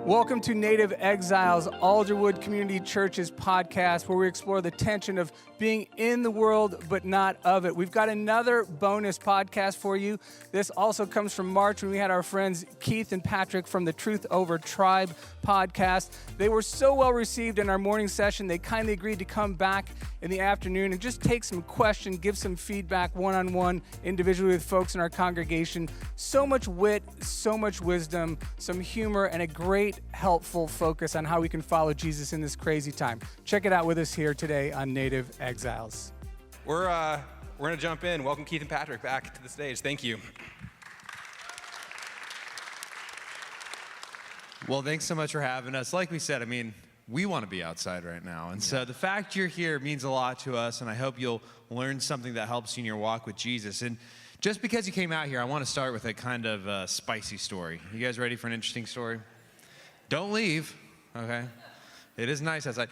Welcome to Native Exiles, Alderwood Community Church's podcast, where we explore the tension of being in the world but not of it. We've got another bonus podcast for you. This also comes from March when we had our friends Keith and Patrick from the Truth Over Tribe podcast. They were so well received in our morning session, they kindly agreed to come back in the afternoon and just take some questions, give some feedback one-on-one individually with folks in our congregation. So much wit, so much wisdom, some humor, and a great helpful focus on how we can follow Jesus in this crazy time. Check it out with us here today on Native Exiles. We're going to jump in. Welcome Keith and Patrick back to the stage. Thank you. Well, thanks so much for having us. Like we said, we want to be outside right now. And so the fact you're here means a lot to us, and I hope you'll learn something that helps you in your walk with Jesus. And just because you came out here, I want to start with a kind of spicy story. You guys ready for an interesting story? Don't leave, okay? It is nice outside.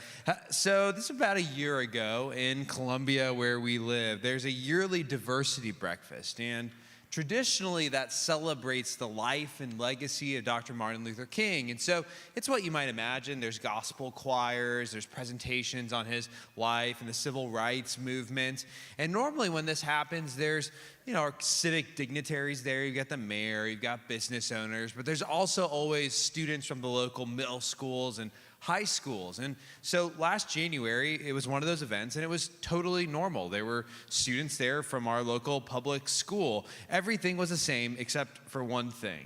So this is about a year ago in Columbia where we live. There's a yearly diversity breakfast, and traditionally that celebrates the life and legacy of Dr. Martin Luther King. And so it's what you might imagine. There's gospel choirs, there's presentations on his life and the civil rights movement. And normally when this happens, there's our civic dignitaries there. You've got the mayor, you've got business owners, but there's also always students from the local middle schools and high schools. And so last January, it was one of those events, and it was totally normal. There were students there from our local public school. Everything was the same except for one thing.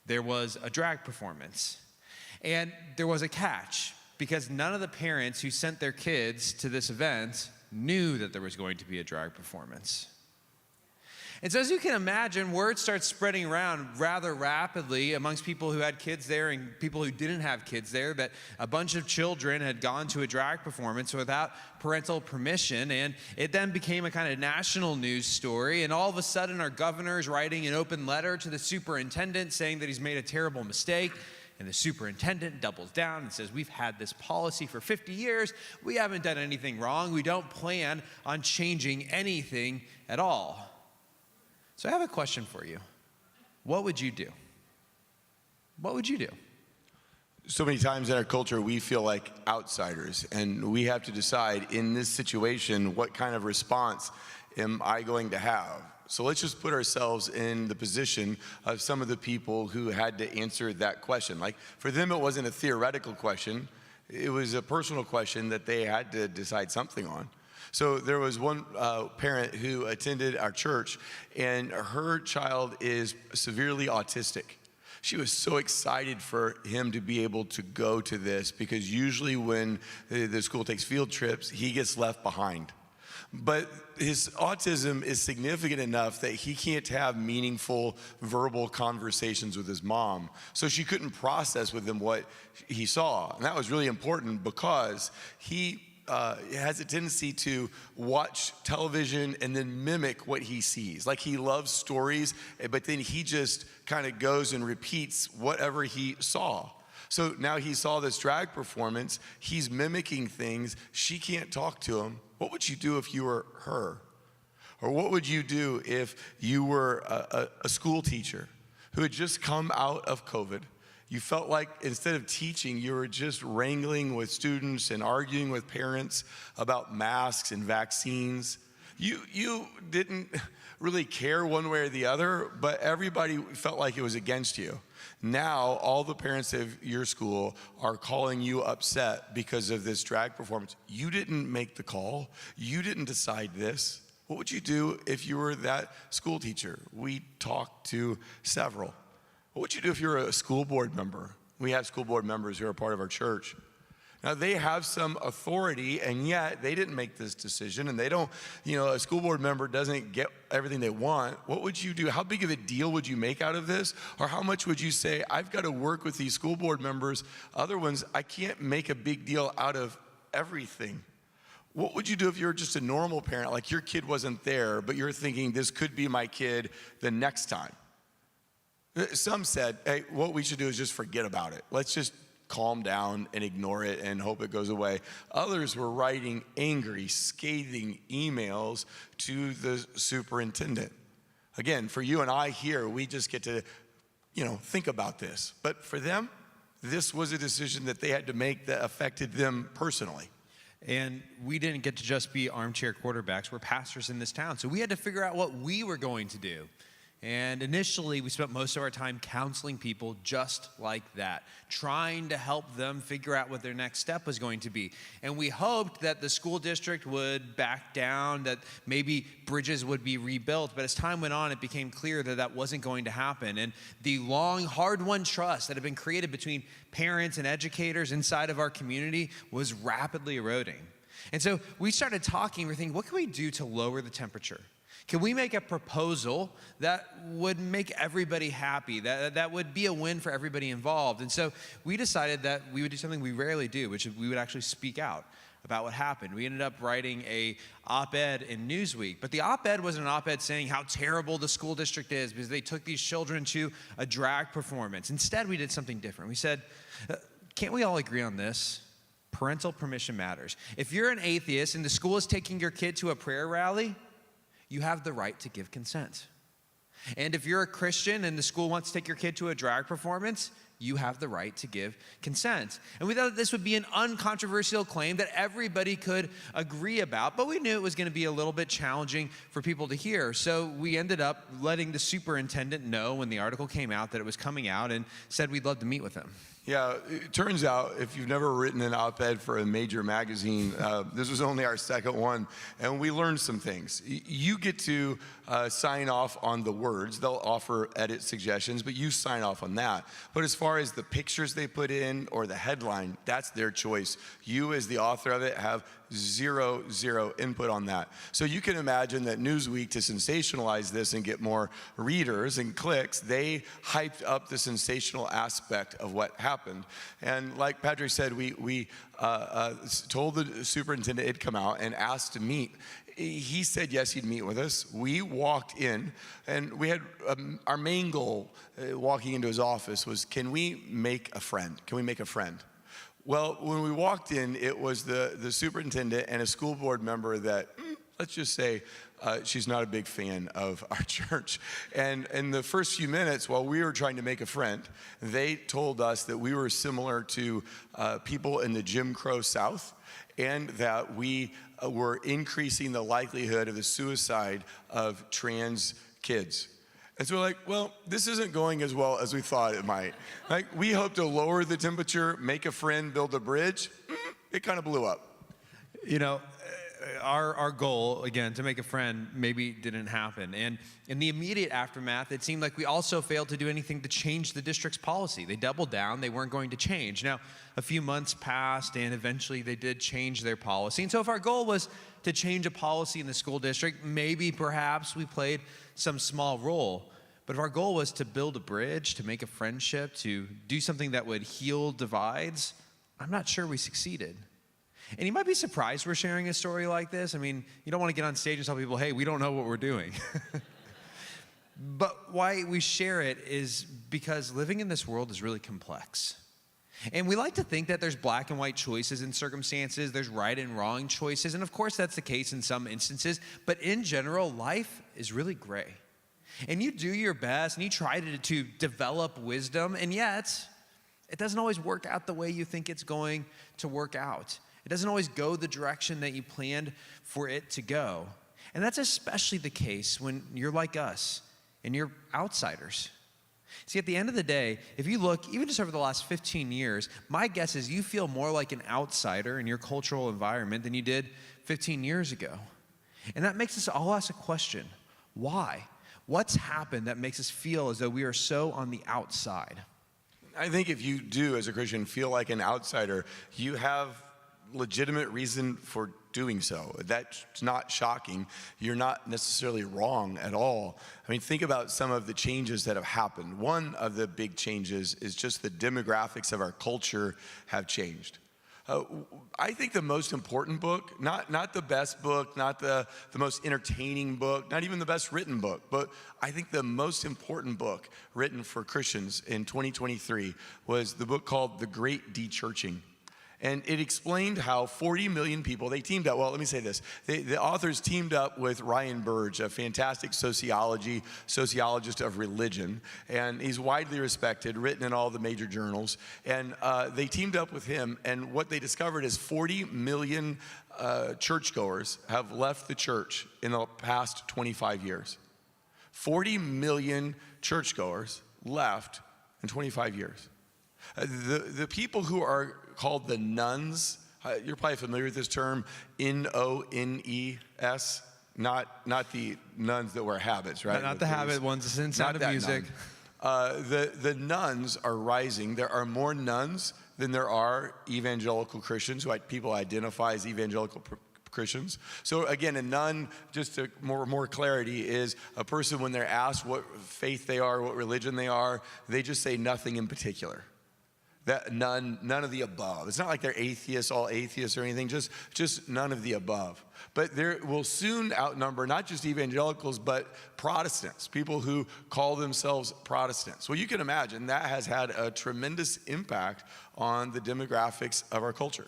There was a drag performance. And there was a catch, because none of the parents who sent their kids to this event knew that there was going to be a drag performance. And so as you can imagine, word starts spreading around rather rapidly amongst people who had kids there and people who didn't have kids there that a bunch of children had gone to a drag performance without parental permission. And it then became a kind of national news story. And all of a sudden, our governor is writing an open letter to the superintendent saying that he's made a terrible mistake. And the superintendent doubles down and says, we've had this policy for 50 years. We haven't done anything wrong. We don't plan on changing anything at all. So I have a question for you. What would you do? What would you do? So many times in our culture, we feel like outsiders, and we have to decide in this situation, what kind of response am I going to have? So let's just put ourselves in the position of some of the people who had to answer that question. Like, for them, it wasn't a theoretical question. It was a personal question that they had to decide something on. So there was one parent who attended our church, and her child is severely autistic. She was so excited for him to be able to go to this, because usually when the school takes field trips, he gets left behind. But his autism is significant enough that he can't have meaningful verbal conversations with his mom. So she couldn't process with him what he saw. And that was really important, because he has a tendency to watch television and then mimic what he sees. Like, he loves stories, but then he just kind of goes and repeats whatever he saw. So now he saw this drag performance. He's mimicking things. She can't talk to him. What would you do if you were her? Or what would you do if you were a school teacher who had just come out of COVID? You felt like instead of teaching, you were just wrangling with students and arguing with parents about masks and vaccines. You didn't really care one way or the other, but everybody felt like it was against you. Now, all the parents of your school are calling you upset because of this drag performance. You didn't make the call. You didn't decide this. What would you do if you were that school teacher? We talked to several. What would you do if you're a school board member? We have school board members who are part of our church. Now, they have some authority, and yet they didn't make this decision, and they don't, a school board member doesn't get everything they want. What would you do? How big of a deal would you make out of this? Or how much would you say, I've got to work with these school board members? Other ones, I can't make a big deal out of everything. What would you do if you were just a normal parent, like your kid wasn't there, but you're thinking, this could be my kid the next time? Some said, hey, what we should do is just forget about it. Let's just calm down and ignore it and hope it goes away. Others were writing angry, scathing emails to the superintendent. Again, for you and I here, we just get to, think about this. But for them, this was a decision that they had to make that affected them personally. And we didn't get to just be armchair quarterbacks. We're pastors in this town. So we had to figure out what we were going to do. And initially, we spent most of our time counseling people just like that, trying to help them figure out what their next step was going to be. And we hoped that the school district would back down, that maybe bridges would be rebuilt. But as time went on, it became clear that that wasn't going to happen. And the long, hard-won trust that had been created between parents and educators inside of our community was rapidly eroding. And so we started talking. We're thinking, what can we do to lower the temperature? Can we make a proposal that would make everybody happy, that would be a win for everybody involved? And so we decided that we would do something we rarely do, which is we would actually speak out about what happened. We ended up writing a op-ed in Newsweek. But the op-ed wasn't an op-ed saying how terrible the school district is because they took these children to a drag performance. Instead, we did something different. We said, can't we all agree on this? Parental permission matters. If you're an atheist and the school is taking your kid to a prayer rally, you have the right to give consent. And if you're a Christian and the school wants to take your kid to a drag performance, you have the right to give consent. And we thought this would be an uncontroversial claim that everybody could agree about, but we knew it was going to be a little bit challenging for people to hear. So we ended up letting the superintendent know when the article came out that it was coming out and said we'd love to meet with him. Yeah, it turns out if you've never written an op-ed for a major magazine, this was only our second one, and we learned some things. You get to sign off on the words. They'll offer edit suggestions, but you sign off on that. But as far as the pictures they put in or the headline, that's their choice. You as the author of it have zero input on that. So you can imagine that Newsweek, to sensationalize this and get more readers and clicks, they hyped up the sensational aspect of what happened. And like Patrick said, we told the superintendent it'd come out and asked to meet. He said yes, he'd meet with us. We walked in, and we had our main goal walking into his office was, can we make a friend? Can we make a friend? Well, when we walked in, it was the superintendent and a school board member that, let's just say, she's not a big fan of our church. And in the first few minutes, while we were trying to make a friend, they told us that we were similar to people in the Jim Crow South, and that we were increasing the likelihood of the suicide of trans kids. And so we're like, well, this isn't going as well as we thought it might. Like, we hope to lower the temperature, make a friend, build a bridge. It kind of blew up. You know, our goal, again, to make a friend maybe didn't happen. And in the immediate aftermath, it seemed like we also failed to do anything to change the district's policy. They doubled down. They weren't going to change. Now, a few months passed, and eventually they did change their policy. And so if our goal was to change a policy in the school district, maybe perhaps we played some small role. But if our goal was to build a bridge, to make a friendship, to do something that would heal divides, I'm not sure we succeeded. And you might be surprised we're sharing a story like this. I mean, you don't want to get on stage and tell people, hey, we don't know what we're doing. But why we share it is because living in this world is really complex. And we like to think that there's black and white choices in circumstances, there's right and wrong choices, and of course that's the case in some instances, but in general, life is really gray. And you do your best, and you try to develop wisdom, and yet, it doesn't always work out the way you think it's going to work out. It doesn't always go the direction that you planned for it to go. And that's especially the case when you're like us, and you're outsiders. See, at the end of the day, if you look, even just over the last 15 years, my guess is you feel more like an outsider in your cultural environment than you did 15 years ago. And that makes us all ask a question: why? What's happened that makes us feel as though we are so on the outside? I think if you do, as a Christian, feel like an outsider, you have legitimate reason for doing so. That's not shocking. You're not necessarily wrong at all. I mean, think about some of the changes that have happened. One of the big changes is just the demographics of our culture have changed. I think the most important book, not the best book, not the most entertaining book, not even the best written book, but I think the most important book written for Christians in 2023 was the book called The Great De-Churching. And it explained how 40 million people, they teamed up, well, let me say this. The authors teamed up with Ryan Burge, a fantastic sociologist of religion, and he's widely respected, written in all the major journals. And they teamed up with him, and what they discovered is 40 million churchgoers have left the church in the past 25 years. 40 million churchgoers left in 25 years. The people who are called the nuns, you're probably familiar with this term, N-O-N-E-S, not the nuns that wear habits, right? Not the habit ones, it's in Sound of Music. The nuns are rising. There are more nuns than there are evangelical Christians, who people identify as evangelical Christians. So again, a nun, just to more clarity, is a person when they're asked what faith they are, what religion they are, they just say nothing in particular. That none of the above. It's not like they're atheists, all atheists or anything, just none of the above. But there will soon outnumber not just evangelicals, but Protestants, people who call themselves Protestants. Well, you can imagine that has had a tremendous impact on the demographics of our culture.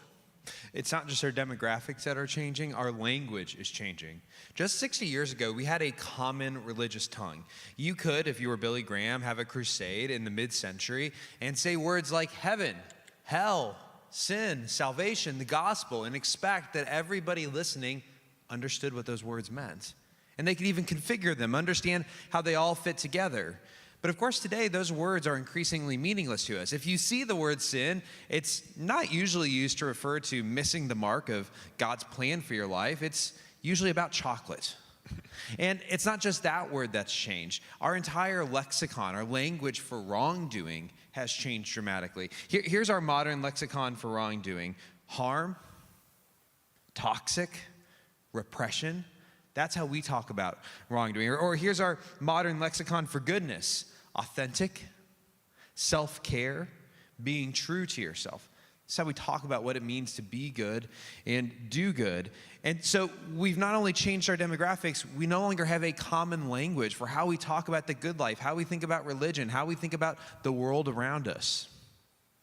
It's not just our demographics that are changing, our language is changing. Just 60 years ago, we had a common religious tongue. You could, if you were Billy Graham, have a crusade in the mid-century and say words like heaven, hell, sin, salvation, the gospel, and expect that everybody listening understood what those words meant. And they could even configure them, understand how they all fit together. But of course, today, those words are increasingly meaningless to us. If you see the word sin, it's not usually used to refer to missing the mark of God's plan for your life. It's usually about chocolate. And it's not just that word that's changed. Our entire lexicon, our language for wrongdoing has changed dramatically. Here's our modern lexicon for wrongdoing: harm, toxic, repression. That's how we talk about wrongdoing. Or here's our modern lexicon for goodness: authentic, self-care, being true to yourself. That's how we talk about what it means to be good and do good. And so we've not only changed our demographics, we no longer have a common language for how we talk about the good life, how we think about religion, how we think about the world around us.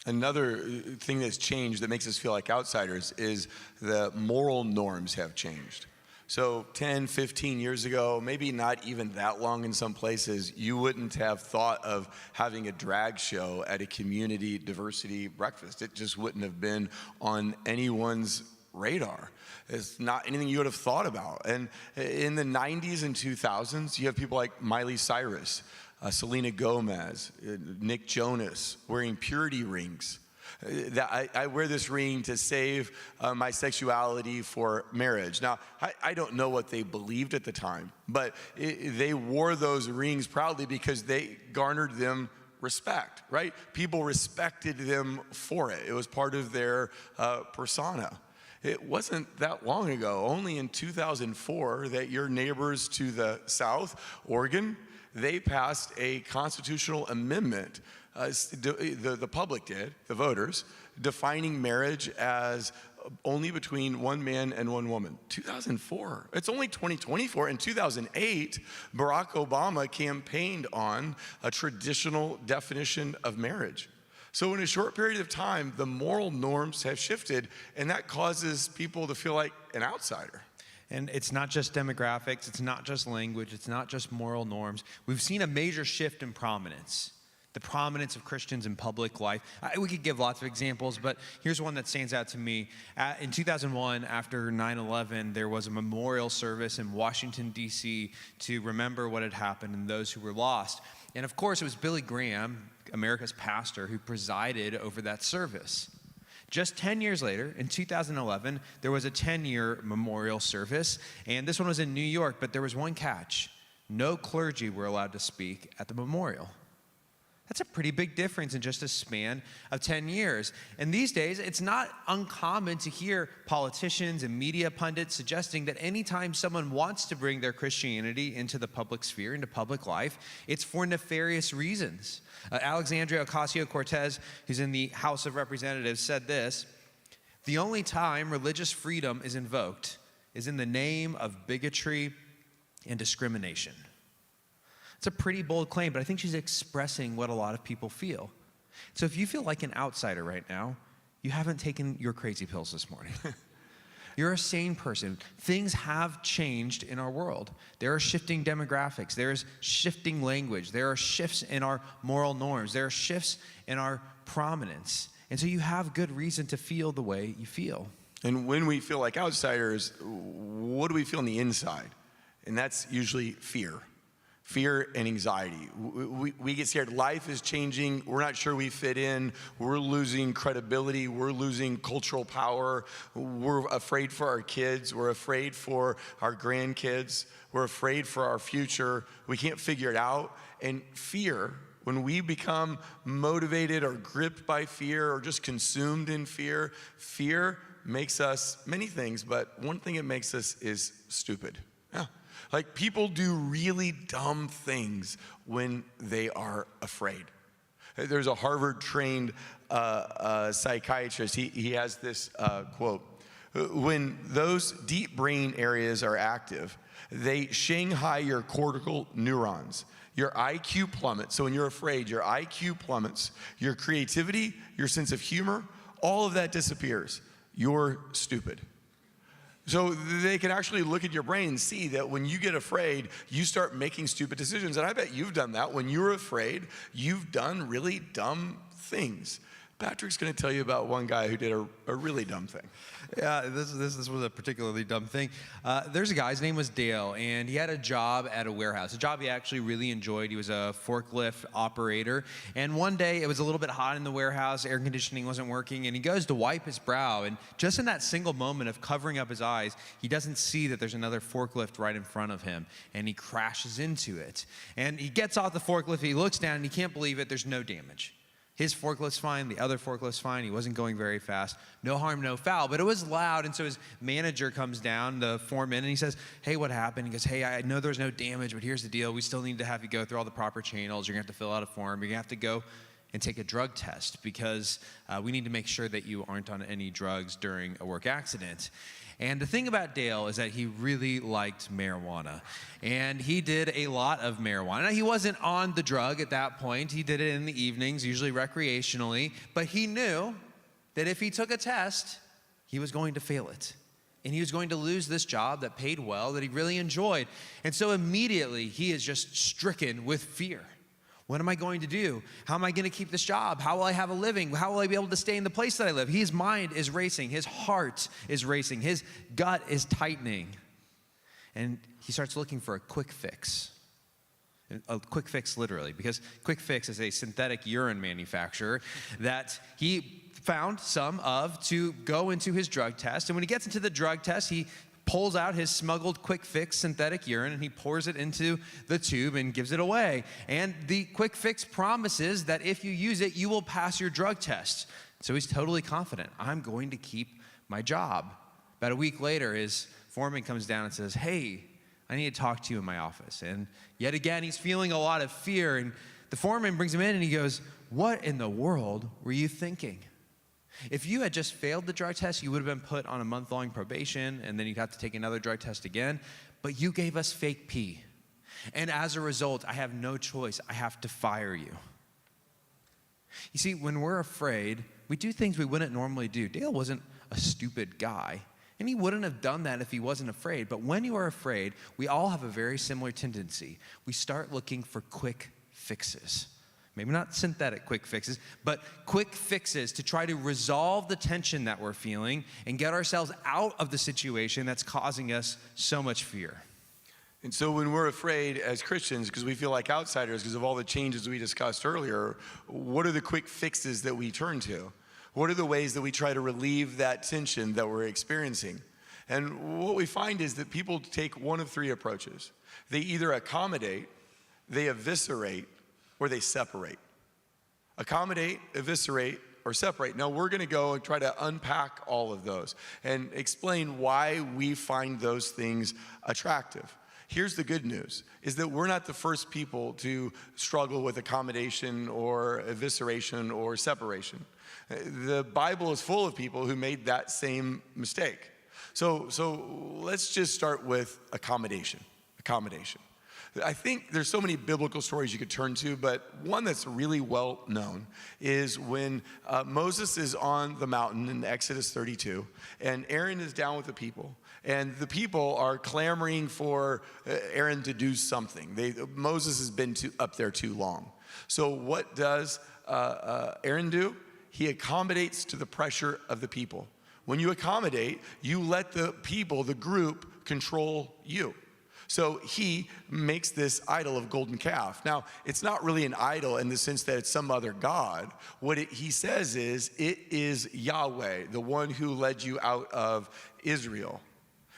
Another thing that's changed that makes us feel like outsiders is the moral norms have changed. So 10, 15 years ago, maybe not even that long in some places, you wouldn't have thought of having a drag show at a community diversity breakfast. It just wouldn't have been on anyone's radar. It's not anything you would have thought about. And in the 90s and 2000s, you have people like Miley Cyrus, Selena Gomez, Nick Jonas wearing purity rings. I wear this ring to save my sexuality for marriage. Now, I don't know what they believed at the time, but they wore those rings proudly because they garnered them respect, right? People respected them for it. It was part of their persona. It wasn't that long ago, only in 2004, that your neighbors to the south, Oregon, they passed a constitutional amendment. The public did, the voters, defining marriage as only between one man and one woman. 2004. It's only 2024. In 2008, Barack Obama campaigned on a traditional definition of marriage. So in a short period of time, the moral norms have shifted, and that causes people to feel like an outsider. And it's not just demographics, it's not just language, it's not just moral norms. We've seen a major shift in prominence. The prominence of Christians in public life. We could give lots of examples, but here's one that stands out to me. In 2001, after 9/11, there was a memorial service in Washington, D.C. to remember what had happened and those who were lost. And of course, it was Billy Graham, America's pastor, who presided over that service. Just 10 years later, in 2011, there was a 10-year memorial service, and this one was in New York, but there was one catch. No clergy were allowed to speak at the memorial. That's a pretty big difference in just a span of 10 years. And these days, it's not uncommon to hear politicians and media pundits suggesting that anytime someone wants to bring their Christianity into the public sphere, into public life, it's for nefarious reasons. Alexandria Ocasio-Cortez, who's in the House of Representatives, said this: "The only time religious freedom is invoked is in the name of bigotry and discrimination." It's a pretty bold claim, but I think she's expressing what a lot of people feel. So if you feel like an outsider right now, you haven't taken your crazy pills this morning. You're a sane person. Things have changed in our world. There are shifting demographics. There's shifting language. There are shifts in our moral norms. There are shifts in our prominence. And so you have good reason to feel the way you feel. And when we feel like outsiders, what do we feel on the inside? And that's usually fear. Fear and anxiety. We get scared. Life is changing. We're not sure we fit in. We're losing credibility. We're losing cultural power. We're afraid for our kids. We're afraid for our grandkids. We're afraid for our future. We can't figure it out. And fear, when we become motivated or gripped by fear or just consumed in fear, fear makes us many things, but one thing it makes us is stupid. Yeah. Like, people do really dumb things when they are afraid. There's a Harvard-trained psychiatrist. He has this quote. When those deep brain areas are active, they Shanghai your cortical neurons. Your IQ plummets. So when you're afraid, your IQ plummets. Your creativity, your sense of humor, all of that disappears. You're stupid. So they can actually look at your brain and see that when you get afraid, you start making stupid decisions. And I bet you've done that. When you're afraid, you've done really dumb things. Patrick's going to tell you about one guy who did a really dumb thing. Yeah, this was a particularly dumb thing. There's a guy, his name was Dale, and he had a job at a warehouse, a job he actually really enjoyed. He was a forklift operator, and one day it was a little bit hot in the warehouse, air conditioning wasn't working, and he goes to wipe his brow, and just in that single moment of covering up his eyes, he doesn't see that there's another forklift right in front of him, and he crashes into it. And he gets off the forklift, he looks down, and he can't believe it, there's no damage. His forklift's fine, the other forklift's fine, he wasn't going very fast, no harm, no foul, but it was loud, and so his manager comes down, the foreman, and he says, hey, what happened? He goes, hey, I know there's no damage, but here's the deal, we still need to have you go through all the proper channels, you're gonna have to fill out a form, you're gonna have to go and take a drug test because we need to make sure that you aren't on any drugs during a work accident. And the thing about Dale is that he really liked marijuana. And he did a lot of marijuana. Now, he wasn't on the drug at that point. He did it in the evenings, usually recreationally. But he knew that if he took a test, he was going to fail it. And he was going to lose this job that paid well, that he really enjoyed. And so immediately, he is just stricken with fear. What am I going to do? How am I going to keep this job? How will I have a living? How will I be able to stay in the place that I live? His mind is racing. His heart is racing. His gut is tightening. And he starts looking for a quick fix. A quick fix, literally, because Quick Fix is a synthetic urine manufacturer that he found some of to go into his drug test. And when he gets into the drug test, he pulls out his smuggled Quick Fix synthetic urine and he pours it into the tube and gives it away. And the Quick Fix promises that if you use it, you will pass your drug test. So he's totally confident. I'm going to keep my job. About a week later, his foreman comes down and says, hey, I need to talk to you in my office. And yet again, he's feeling a lot of fear. And the foreman brings him in and he goes, what in the world were you thinking? If you had just failed the drug test, you would have been put on a month-long probation, and then you'd have to take another drug test again. But you gave us fake pee. And as a result, I have no choice. I have to fire you. You see, when we're afraid, we do things we wouldn't normally do. Dale wasn't a stupid guy, and he wouldn't have done that if he wasn't afraid. But when you are afraid, we all have a very similar tendency. We start looking for quick fixes. Maybe not synthetic quick fixes, but quick fixes to try to resolve the tension that we're feeling and get ourselves out of the situation that's causing us so much fear. And so when we're afraid as Christians, because we feel like outsiders because of all the changes we discussed earlier, what are the quick fixes that we turn to? What are the ways that we try to relieve that tension that we're experiencing? And what we find is that people take one of three approaches. They either accommodate, they eviscerate, or they separate. Accommodate, eviscerate, or separate. Now we're gonna go and try to unpack all of those and explain why we find those things attractive. Here's the good news, is that we're not the first people to struggle with accommodation or evisceration or separation. The Bible is full of people who made that same mistake. So let's just start with accommodation. Accommodation. I think there's so many biblical stories you could turn to, but one that's really well known is when Moses is on the mountain in Exodus 32, and Aaron is down with the people. And the people are clamoring for Aaron to do something. Moses has been up there too long. So what does Aaron do? He accommodates to the pressure of the people. When you accommodate, you let the people, the group, control you. So he makes this idol of golden calf. Now, it's not really an idol in the sense that it's some other god. What he says is, it is Yahweh, the one who led you out of Israel.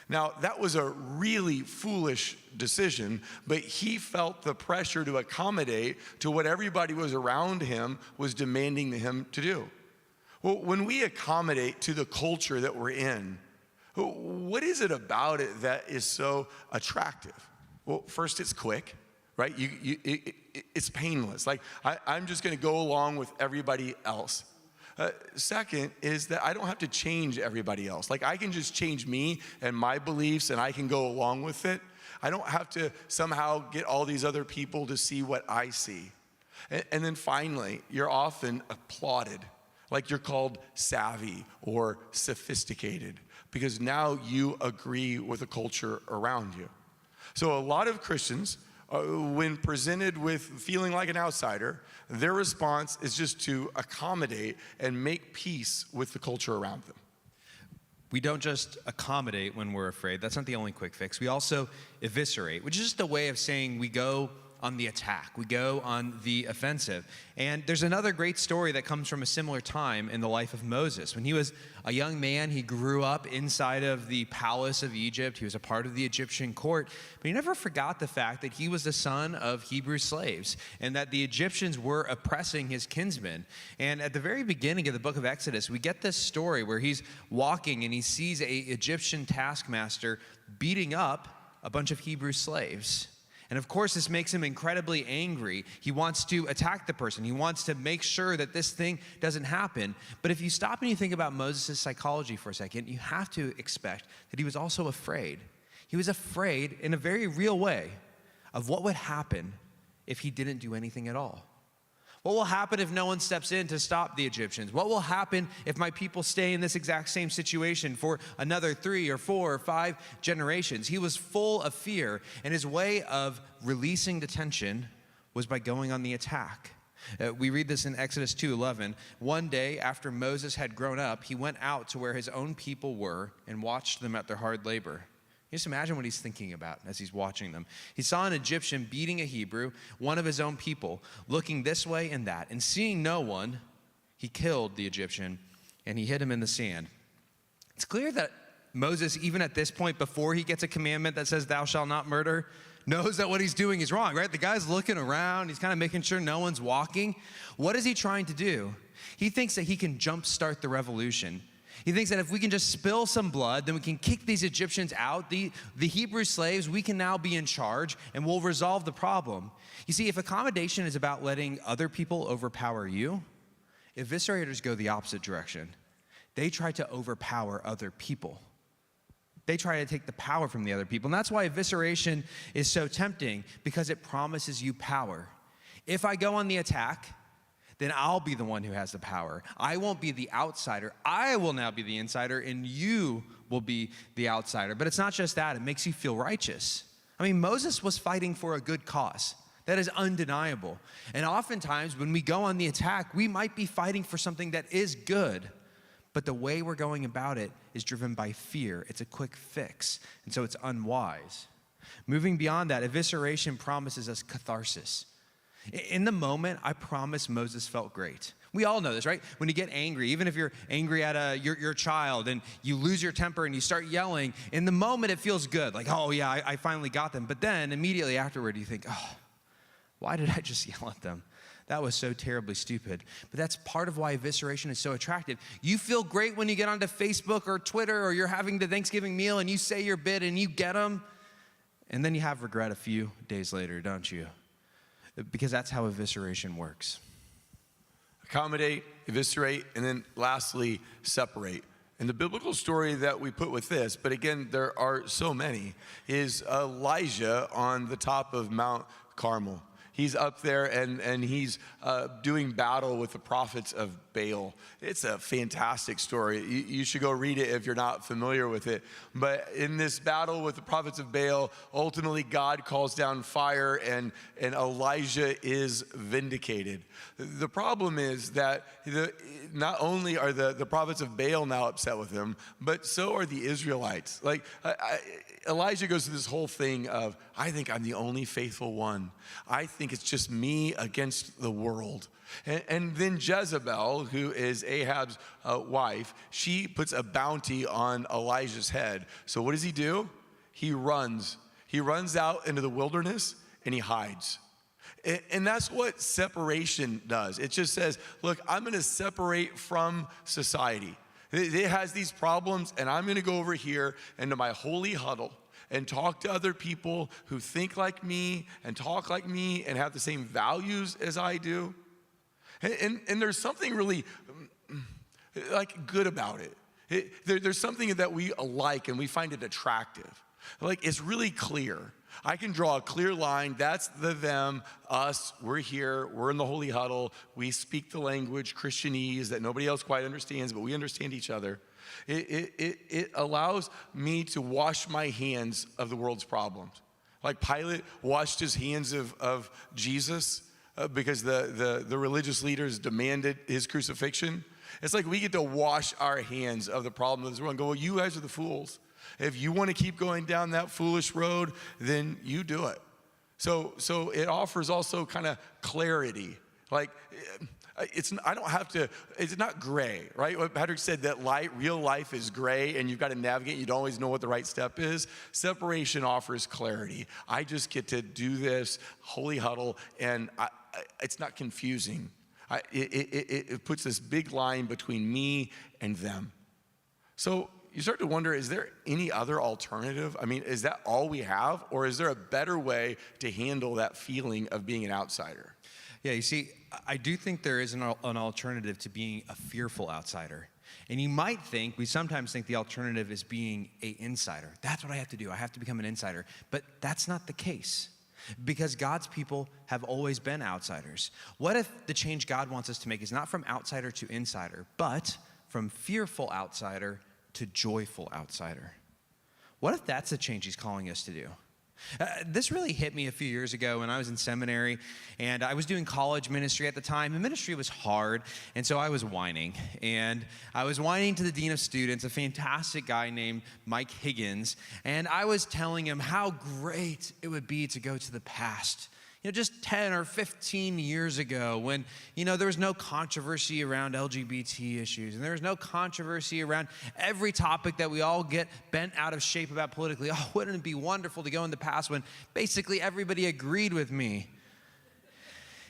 Now, that was a really foolish decision, but he felt the pressure to accommodate to what everybody was around him was demanding him to do. Well, when we accommodate to the culture that we're in, what is it about it that is so attractive? Well, first, it's quick, right? It's painless. Like, I'm just going to go along with everybody else. Second is that I don't have to change everybody else. Like, I can just change me and my beliefs, and I can go along with it. I don't have to somehow get all these other people to see what I see. And then finally, you're often applauded. Like, you're called savvy or sophisticated because now you agree with the culture around you. So a lot of Christians, when presented with feeling like an outsider, their response is just to accommodate and make peace with the culture around them. We don't just accommodate when we're afraid. That's not the only quick fix. We also eviscerate, which is just a way of saying we go on the attack. We go on the offensive. And there's another great story that comes from a similar time in the life of Moses. When he was a young man, he grew up inside of the palace of Egypt. He was a part of the Egyptian court, but he never forgot the fact that he was the son of Hebrew slaves and that the Egyptians were oppressing his kinsmen. And at the very beginning of the book of Exodus, we get this story where he's walking and he sees an Egyptian taskmaster beating up a bunch of Hebrew slaves. And of course, this makes him incredibly angry. He wants to attack the person. He wants to make sure that this thing doesn't happen. But if you stop and you think about Moses' psychology for a second, you have to expect that he was also afraid. He was afraid in a very real way of what would happen if he didn't do anything at all. What will happen if no one steps in to stop the Egyptians? What will happen if my people stay in this exact same situation for another 3 or 4 or 5 generations? He was full of fear, and his way of releasing the tension was by going on the attack. We read this in Exodus 2:11. One day after Moses had grown up, he went out to where his own people were and watched them at their hard labor. Just imagine what he's thinking about as he's watching them. He saw an Egyptian beating a Hebrew, one of his own people, looking this way and that. And seeing no one, he killed the Egyptian and he hid him in the sand. It's clear that Moses, even at this point, before he gets a commandment that says, "Thou shalt not murder," knows that what he's doing is wrong, right? The guy's looking around. He's kind of making sure no one's walking. What is he trying to do? He thinks that he can jumpstart the revolution. He thinks that if we can just spill some blood, then we can kick these Egyptians out. The Hebrew slaves, we can now be in charge, and we'll resolve the problem. You see, if accommodation is about letting other people overpower you, eviscerators go the opposite direction. They try to overpower other people. They try to take the power from the other people. And that's why evisceration is so tempting, because it promises you power. If I go on the attack, then I'll be the one who has the power. I won't be the outsider. I will now be the insider, and you will be the outsider. But it's not just that. It makes you feel righteous. I mean, Moses was fighting for a good cause. That is undeniable. And oftentimes, when we go on the attack, we might be fighting for something that is good. But the way we're going about it is driven by fear. It's a quick fix, and so it's unwise. Moving beyond that, evisceration promises us catharsis. In the moment, I promise Moses felt great. We all know this, right? When you get angry, even if you're angry at your child and you lose your temper and you start yelling, in the moment it feels good. Like, oh yeah, I finally got them. But then immediately afterward, you think, oh, why did I just yell at them? That was so terribly stupid. But that's part of why evisceration is so attractive. You feel great when you get onto Facebook or Twitter or you're having the Thanksgiving meal and you say your bit and you get them. And then you have regret a few days later, don't you? Because that's how evisceration works. Accommodate, eviscerate, and then lastly, separate. And the biblical story that we put with this, but again, there are so many, is Elijah on the top of Mount Carmel. He's up there and he's doing battle with the prophets of Baal. It's a fantastic story. You should go read it if you're not familiar with it. But in this battle with the prophets of Baal, ultimately God calls down fire and Elijah is vindicated. The problem is that not only are the prophets of Baal now upset with him, but so are the Israelites. Like Elijah goes through this whole thing of, I think I'm the only faithful one. I think it's just me against the world. And then Jezebel, who is Ahab's wife, she puts a bounty on Elijah's head. So what does he do? He runs. He runs out into the wilderness and he hides. And that's what separation does. It just says, look, I'm going to separate from society. It has these problems, and I'm going to go over here into my holy huddle and talk to other people who think like me and talk like me and have the same values as I do. And there's something really like good about it. There's something that we like and we find it attractive. Like it's really clear. I can draw a clear line. That's the them, us. We're here. We're in the holy huddle. We speak the language, Christianese, that nobody else quite understands, but we understand each other. It allows me to wash my hands of the world's problems. Like Pilate washed his hands of Jesus because the religious leaders demanded his crucifixion. It's like we get to wash our hands of the problem of this world and go, well, you guys are the fools. If you want to keep going down that foolish road, then you do it. So it offers also kind of clarity. Like it's not gray, right? What Patrick said, that real life is gray and you've got to navigate. You don't always know what the right step is. Separation offers clarity. I just get to do this holy huddle and it's not confusing. It puts this big line between me and them. So you start to wonder, is there any other alternative? I mean, is that all we have? Or is there a better way to handle that feeling of being an outsider? Yeah, you see, I do think there is an alternative to being a fearful outsider. And you might think, we sometimes think the alternative is being an insider. That's what I have to do. I have to become an insider. But that's not the case. Because God's people have always been outsiders. What if the change God wants us to make is not from outsider to insider, but from fearful outsider to joyful outsider? What if that's the change he's calling us to do? This really hit me a few years ago when I was in seminary and I was doing college ministry at the time. And ministry was hard, and so I was whining. And I was whining to the dean of students, a fantastic guy named Mike Higgins, and I was telling him how great it would be to go to the past. You know, just 10 or 15 years ago when, there was no controversy around LGBT issues and there was no controversy around every topic that we all get bent out of shape about politically. Oh, wouldn't it be wonderful to go in the past when basically everybody agreed with me?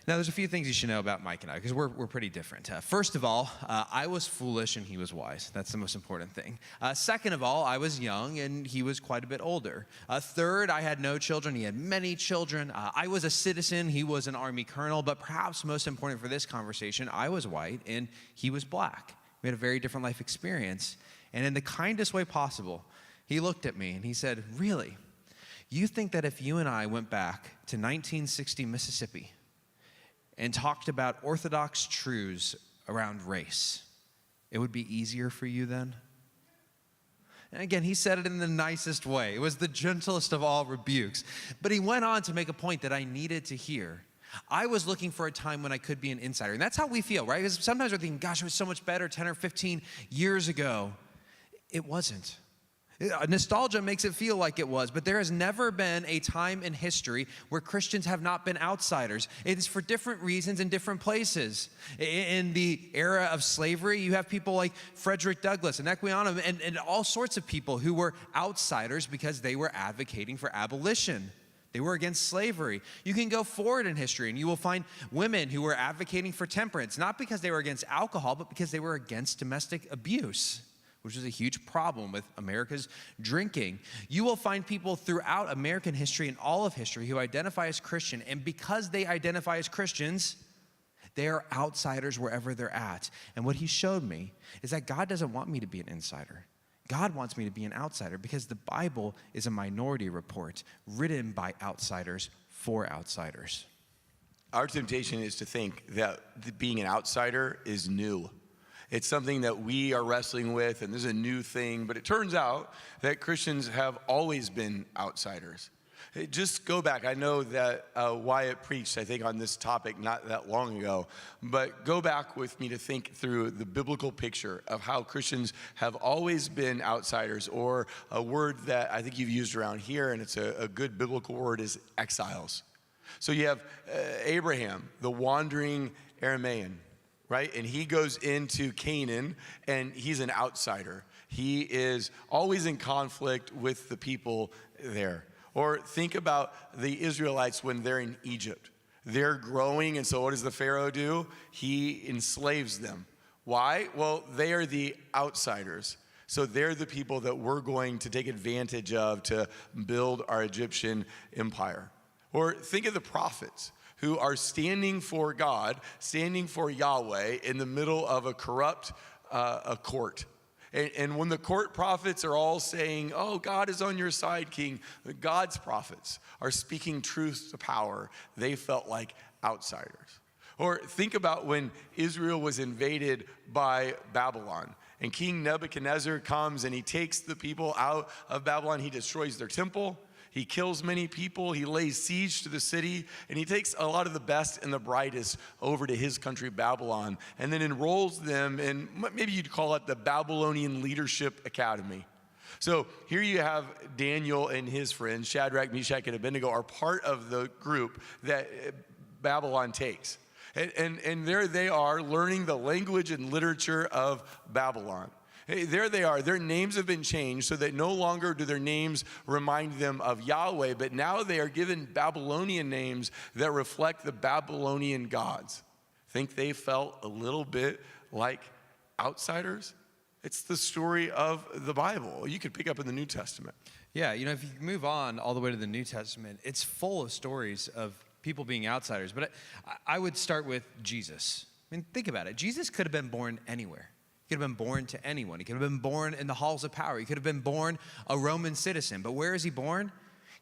Now, there's a few things you should know about Mike and I, because we're pretty different. First of all, I was foolish and he was wise. That's the most important thing. Second of all, I was young and he was quite a bit older. Third, I had no children. He had many children. I was a citizen. He was an Army colonel. But perhaps most important for this conversation, I was white and he was black. We had a very different life experience. And in the kindest way possible, he looked at me and he said, really? You think that if you and I went back to 1960 Mississippi and talked about orthodox truths around race, it would be easier for you then? And again, he said it in the nicest way. It was the gentlest of all rebukes. But he went on to make a point that I needed to hear. I was looking for a time when I could be an insider. And that's how we feel, right? Because sometimes we're thinking, gosh, it was so much better 10 or 15 years ago. It wasn't. Nostalgia makes it feel like it was, but there has never been a time in history where Christians have not been outsiders. It is for different reasons in different places. In the era of slavery, you have people like Frederick Douglass and Equiano and all sorts of people who were outsiders because they were advocating for abolition. They were against slavery. You can go forward in history and you will find women who were advocating for temperance, not because they were against alcohol, but because they were against domestic abuse, which is a huge problem with America's drinking. You will find people throughout American history and all of history who identify as Christian, and because they identify as Christians, They are outsiders wherever they're at. And what he showed me is that God doesn't want me to be an insider. God wants me to be an outsider because the Bible is a minority report written by outsiders for outsiders. Our temptation is to think that being an outsider is new. It's something that we are wrestling with, and this is a new thing. But it turns out that Christians have always been outsiders. Just go back. I know that Wyatt preached, I think, on this topic not that long ago. But go back with me to think through the biblical picture of how Christians have always been outsiders, or a word that I think you've used around here, and it's a good biblical word, is exiles. So you have Abraham, the wandering Aramean, right? And he goes into Canaan, and he's an outsider. He is always in conflict with the people there. Or think about the Israelites when they're in Egypt. They're growing, and so what does the Pharaoh do? He enslaves them. Why? Well, they are the outsiders. So they're the people that we're going to take advantage of to build our Egyptian empire. Or think of the prophets who are standing for God, standing for Yahweh in the middle of a corrupt court. And when the court prophets are all saying, oh, God is on your side, King, God's prophets are speaking truth to power. They felt like outsiders. Or think about when Israel was invaded by Babylon. And King Nebuchadnezzar comes and he takes the people out of Babylon. He destroys their temple. He kills many people. He lays siege to the city. And he takes a lot of the best and the brightest over to his country, Babylon, and then enrolls them in, maybe you'd call it the Babylonian Leadership Academy. So here you have Daniel and his friends, Shadrach, Meshach, and Abednego, are part of the group that Babylon takes. And there they are learning the language and literature of Babylon. Hey, there they are. Their names have been changed so that no longer do their names remind them of Yahweh, but now they are given Babylonian names that reflect the Babylonian gods. Think they felt a little bit like outsiders? It's the story of the Bible. You could pick up in the New Testament. Yeah, if you move on all the way to the New Testament, it's full of stories of people being outsiders. But I would start with Jesus. I mean, think about it. Jesus could have been born anywhere. He could have been born to anyone. He could have been born in the halls of power. He could have been born a Roman citizen. But where is he born?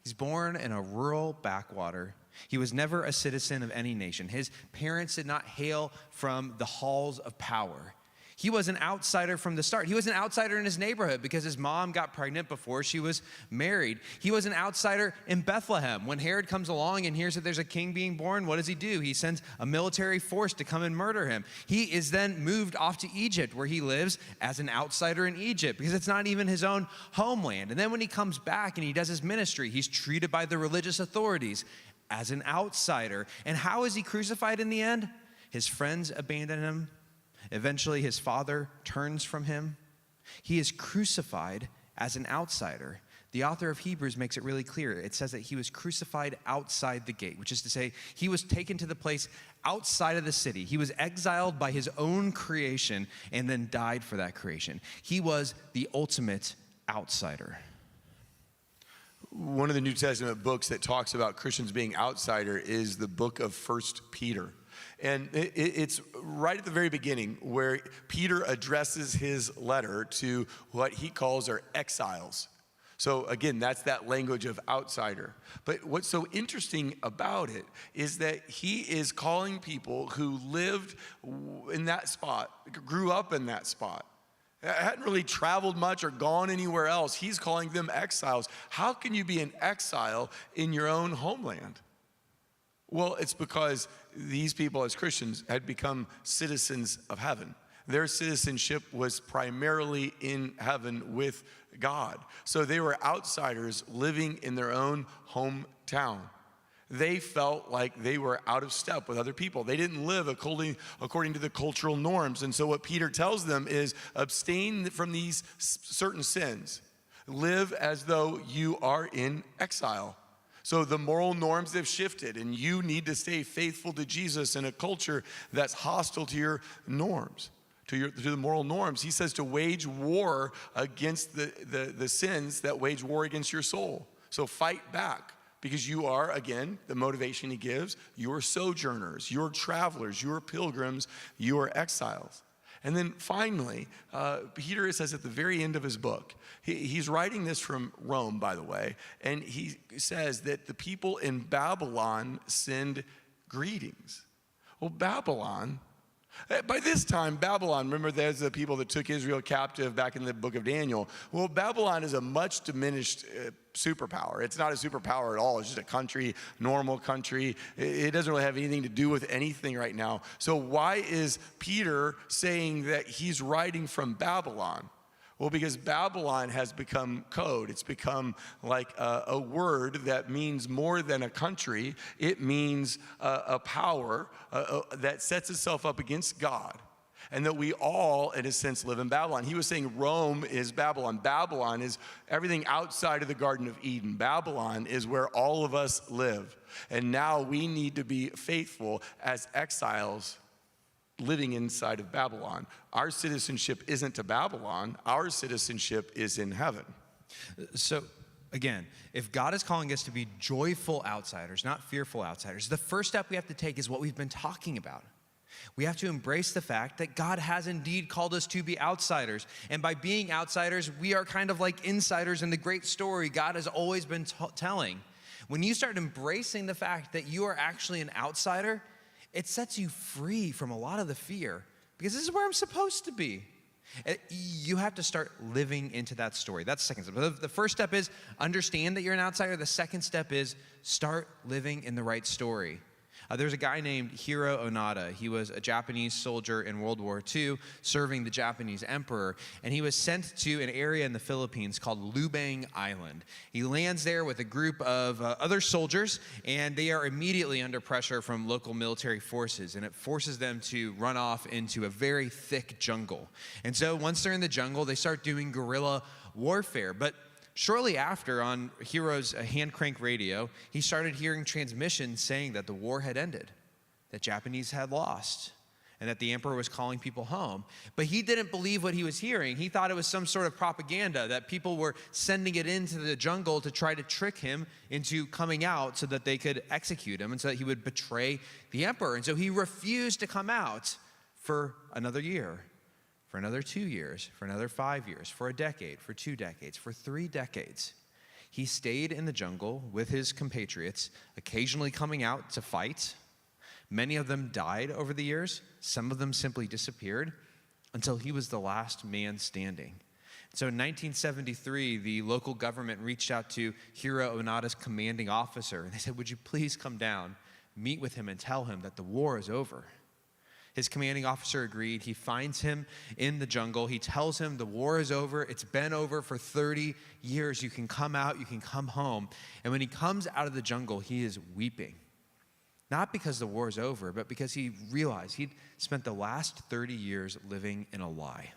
He's born in a rural backwater. He was never a citizen of any nation. His parents did not hail from the halls of power. He was an outsider from the start. He was an outsider in his neighborhood because his mom got pregnant before she was married. He was an outsider in Bethlehem. When Herod comes along and hears that there's a king being born, what does he do? He sends a military force to come and murder him. He is then moved off to Egypt, where he lives as an outsider in Egypt because it's not even his own homeland. And then when he comes back and he does his ministry, he's treated by the religious authorities as an outsider. And how is he crucified in the end? His friends abandon him. Eventually, his father turns from him. He is crucified as an outsider. The author of Hebrews makes it really clear. It says that he was crucified outside the gate, which is to say he was taken to the place outside of the city. He was exiled by his own creation and then died for that creation. He was the ultimate outsider. One of the New Testament books that talks about Christians being outsider is the book of 1 Peter. And it's right at the very beginning where Peter addresses his letter to what he calls our exiles. So again, that's that language of outsider. But what's so interesting about it is that he is calling people who lived in that spot, grew up in that spot, hadn't really traveled much or gone anywhere else. He's calling them exiles. How can you be an exile in your own homeland? Well, it's because these people as Christians had become citizens of heaven. Their citizenship was primarily in heaven with God. So they were outsiders living in their own hometown. They felt like they were out of step with other people. They didn't live according to the cultural norms. And so what Peter tells them is abstain from these certain sins. Live as though you are in exile. So the moral norms have shifted, and you need to stay faithful to Jesus in a culture that's hostile to your norms, to the moral norms. He says to wage war against the sins that wage war against your soul. So fight back. because you are, again, the motivation he gives, you're sojourners, you're travelers, you're pilgrims, you're exiles. And then finally, Peter says at the very end of his book, he's writing this from Rome, by the way, and he says that the people in Babylon send greetings. Well, Babylon, by this time, Babylon, remember there's the people that took Israel captive back in the book of Daniel. Well, Babylon is a much diminished superpower. It's not a superpower at all. It's just a country, normal country. It doesn't really have anything to do with anything right now. So why is Peter saying that he's writing from Babylon? Well, because Babylon has become code. It's become like a word that means more than a country. It means a power that sets itself up against God. And that we all, in a sense, live in Babylon. He was saying Rome is Babylon. Babylon is everything outside of the Garden of Eden. Babylon is where all of us live. And now we need to be faithful as exiles living inside of Babylon. Our citizenship isn't to Babylon. Our citizenship is in heaven. So, again, if God is calling us to be joyful outsiders, not fearful outsiders, the first step we have to take is what we've been talking about. We have to embrace the fact that God has indeed called us to be outsiders. And by being outsiders, we are kind of like insiders in the great story God has always been telling. When you start embracing the fact that you are actually an outsider, it sets you free from a lot of the fear, because this is where I'm supposed to be. You have to start living into that story. That's the second step. The first step is understand that you're an outsider. The second step is start living in the right story. There's a guy named Hiro Onoda. He was a Japanese soldier in World War II serving the Japanese emperor, and he was sent to an area in the Philippines called Lubang Island. He lands there with a group of other soldiers, and they are immediately under pressure from local military forces, and it forces them to run off into a very thick jungle. And so once they're in the jungle, they start doing guerrilla warfare. But shortly after, on Hiro's hand crank radio, he started hearing transmissions saying that the war had ended, that Japanese had lost, and that the emperor was calling people home. But he didn't believe what he was hearing. He thought it was some sort of propaganda, that people were sending it into the jungle to try to trick him into coming out so that they could execute him and so that he would betray the emperor. And so he refused to come out for another year, for another 2 years, for another 5 years, for a decade, for 2 decades, for 3 decades. He stayed in the jungle with his compatriots, occasionally coming out to fight. Many of them died over the years. Some of them simply disappeared until he was the last man standing. So in 1973, the local government reached out to Hiro Onoda's commanding officer, and they said, "Would you please come down, meet with him, and tell him that the war is over?" His commanding officer agreed. He finds him in the jungle. He tells him the war is over. It's been over for 30 years. You can come out. You can come home. And when he comes out of the jungle, he is weeping. Not because the war is over, but because he realized he'd spent the last 30 years living in a lie.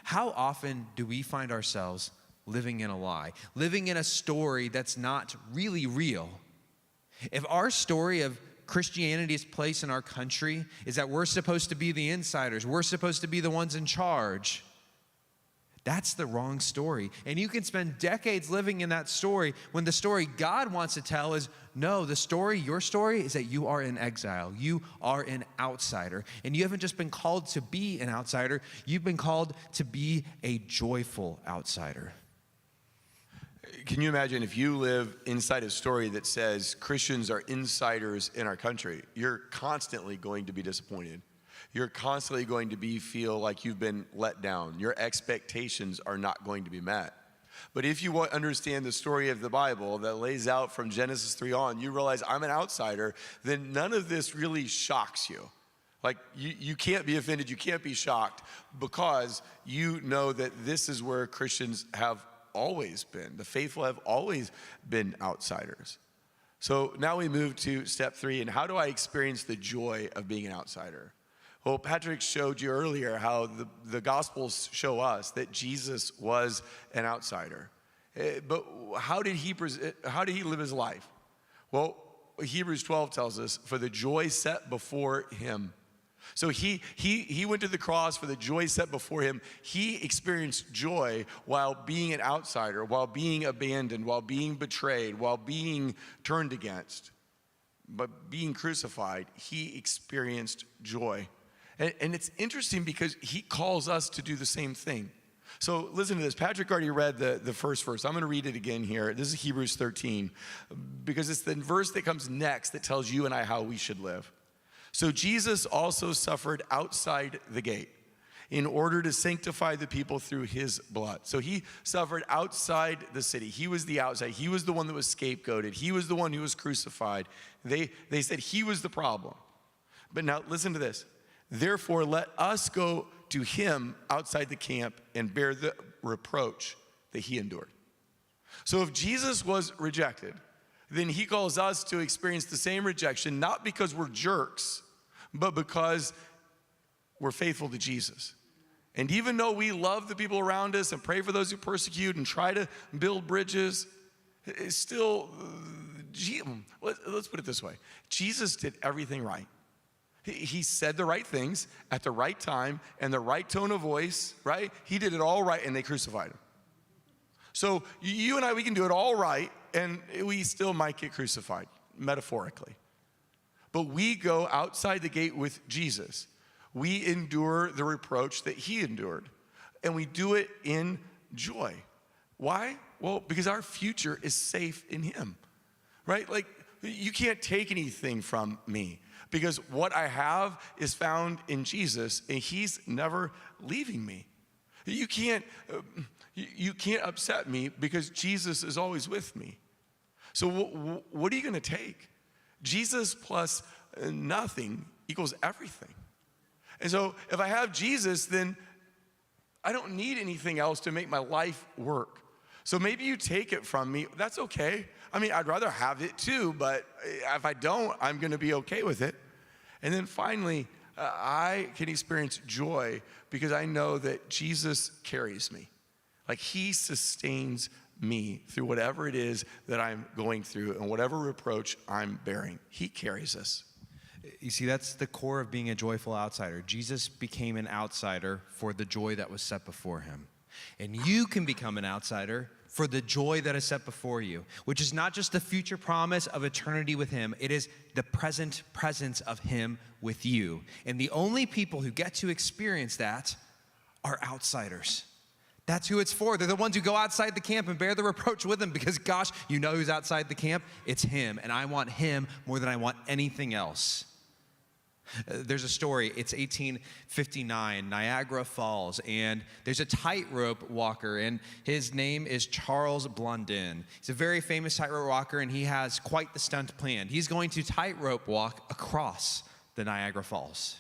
How often do we find ourselves living in a lie? Living in a story that's not really real? If our story of Christianity's place in our country is that we're supposed to be the insiders, we're supposed to be the ones in charge, that's the wrong story. And you can spend decades living in that story when the story God wants to tell is, no, the story, your story, is that you are in exile. You are an outsider. And you haven't just been called to be an outsider, you've been called to be a joyful outsider. Can you imagine if you live inside a story that says Christians are insiders in our country? You're constantly going to be disappointed. You're constantly going to feel like you've been let down. Your expectations are not going to be met. But if you understand the story of the Bible that lays out from Genesis 3 on, you realize I'm an outsider, then none of this really shocks you. Like, you can't be offended, you can't be shocked, because you know that this is where Christians have always been. The faithful have always been outsiders. So now we move to step 3, and how do I experience the joy of being an outsider? Well, Patrick showed you earlier how the Gospels show us that Jesus was an outsider. But how did he live his life? Well, Hebrews 12 tells us, for the joy set before him. So he went to the cross for the joy set before him. He experienced joy while being an outsider, while being abandoned, while being betrayed, while being turned against. But being crucified, he experienced joy. And it's interesting because he calls us to do the same thing. So listen to this. Patrick already read the first verse. I'm going to read it again here. This is Hebrews 13, because it's the verse that comes next that tells you and I how we should live. So Jesus also suffered outside the gate in order to sanctify the people through his blood. So he suffered outside the city. He was the outside. He was the one that was scapegoated. He was the one who was crucified. They said he was the problem. But now listen to this. Therefore, let us go to him outside the camp and bear the reproach that he endured. So if Jesus was rejected, then he calls us to experience the same rejection, not because we're jerks, but because we're faithful to Jesus. And even though we love the people around us and pray for those who persecute and try to build bridges, it's still, let's put it this way. Jesus did everything right. He said the right things at the right time and the right tone of voice, right? He did it all right, and they crucified him. So you and I, we can do it all right, and we still might get crucified, metaphorically. But we go outside the gate with Jesus. We endure the reproach that he endured, and we do it in joy. Why? Well, because our future is safe in him, right? Like, you can't take anything from me, because what I have is found in Jesus, and he's never leaving me. You can't upset me, because Jesus is always with me. So what are you going to take? Jesus plus nothing equals everything. And so if I have Jesus, then I don't need anything else to make my life work. So maybe you take it from me. That's okay. I mean, I'd rather have it too, but if I don't, I'm going to be okay with it. And then finally, I can experience joy because I know that Jesus carries me. Like, he sustains me through whatever it is that I'm going through and whatever reproach I'm bearing. He carries us. You see, that's the core of being a joyful outsider. Jesus became an outsider for the joy that was set before him. And you can become an outsider for the joy that is set before you, which is not just the future promise of eternity with him, it is the present presence of him with you. And the only people who get to experience that are outsiders. That's who it's for. They're the ones who go outside the camp and bear the reproach with him, because gosh, you know who's outside the camp? It's him, and I want him more than I want anything else. There's a story, it's 1859, Niagara Falls, and there's a tightrope walker, and his name is Charles Blondin. He's a very famous tightrope walker, and he has quite the stunt planned. He's going to tightrope walk across the Niagara Falls.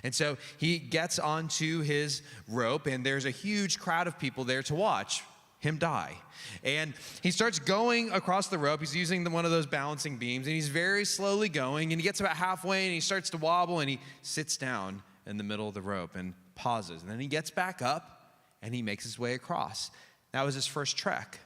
And so he gets onto his rope, and there's a huge crowd of people there to watch him die. And he starts going across the rope. He's using one of those balancing beams, and he's very slowly going, and he gets about halfway, and he starts to wobble, and he sits down in the middle of the rope and pauses. And then he gets back up, and he makes his way across. That was his first trek.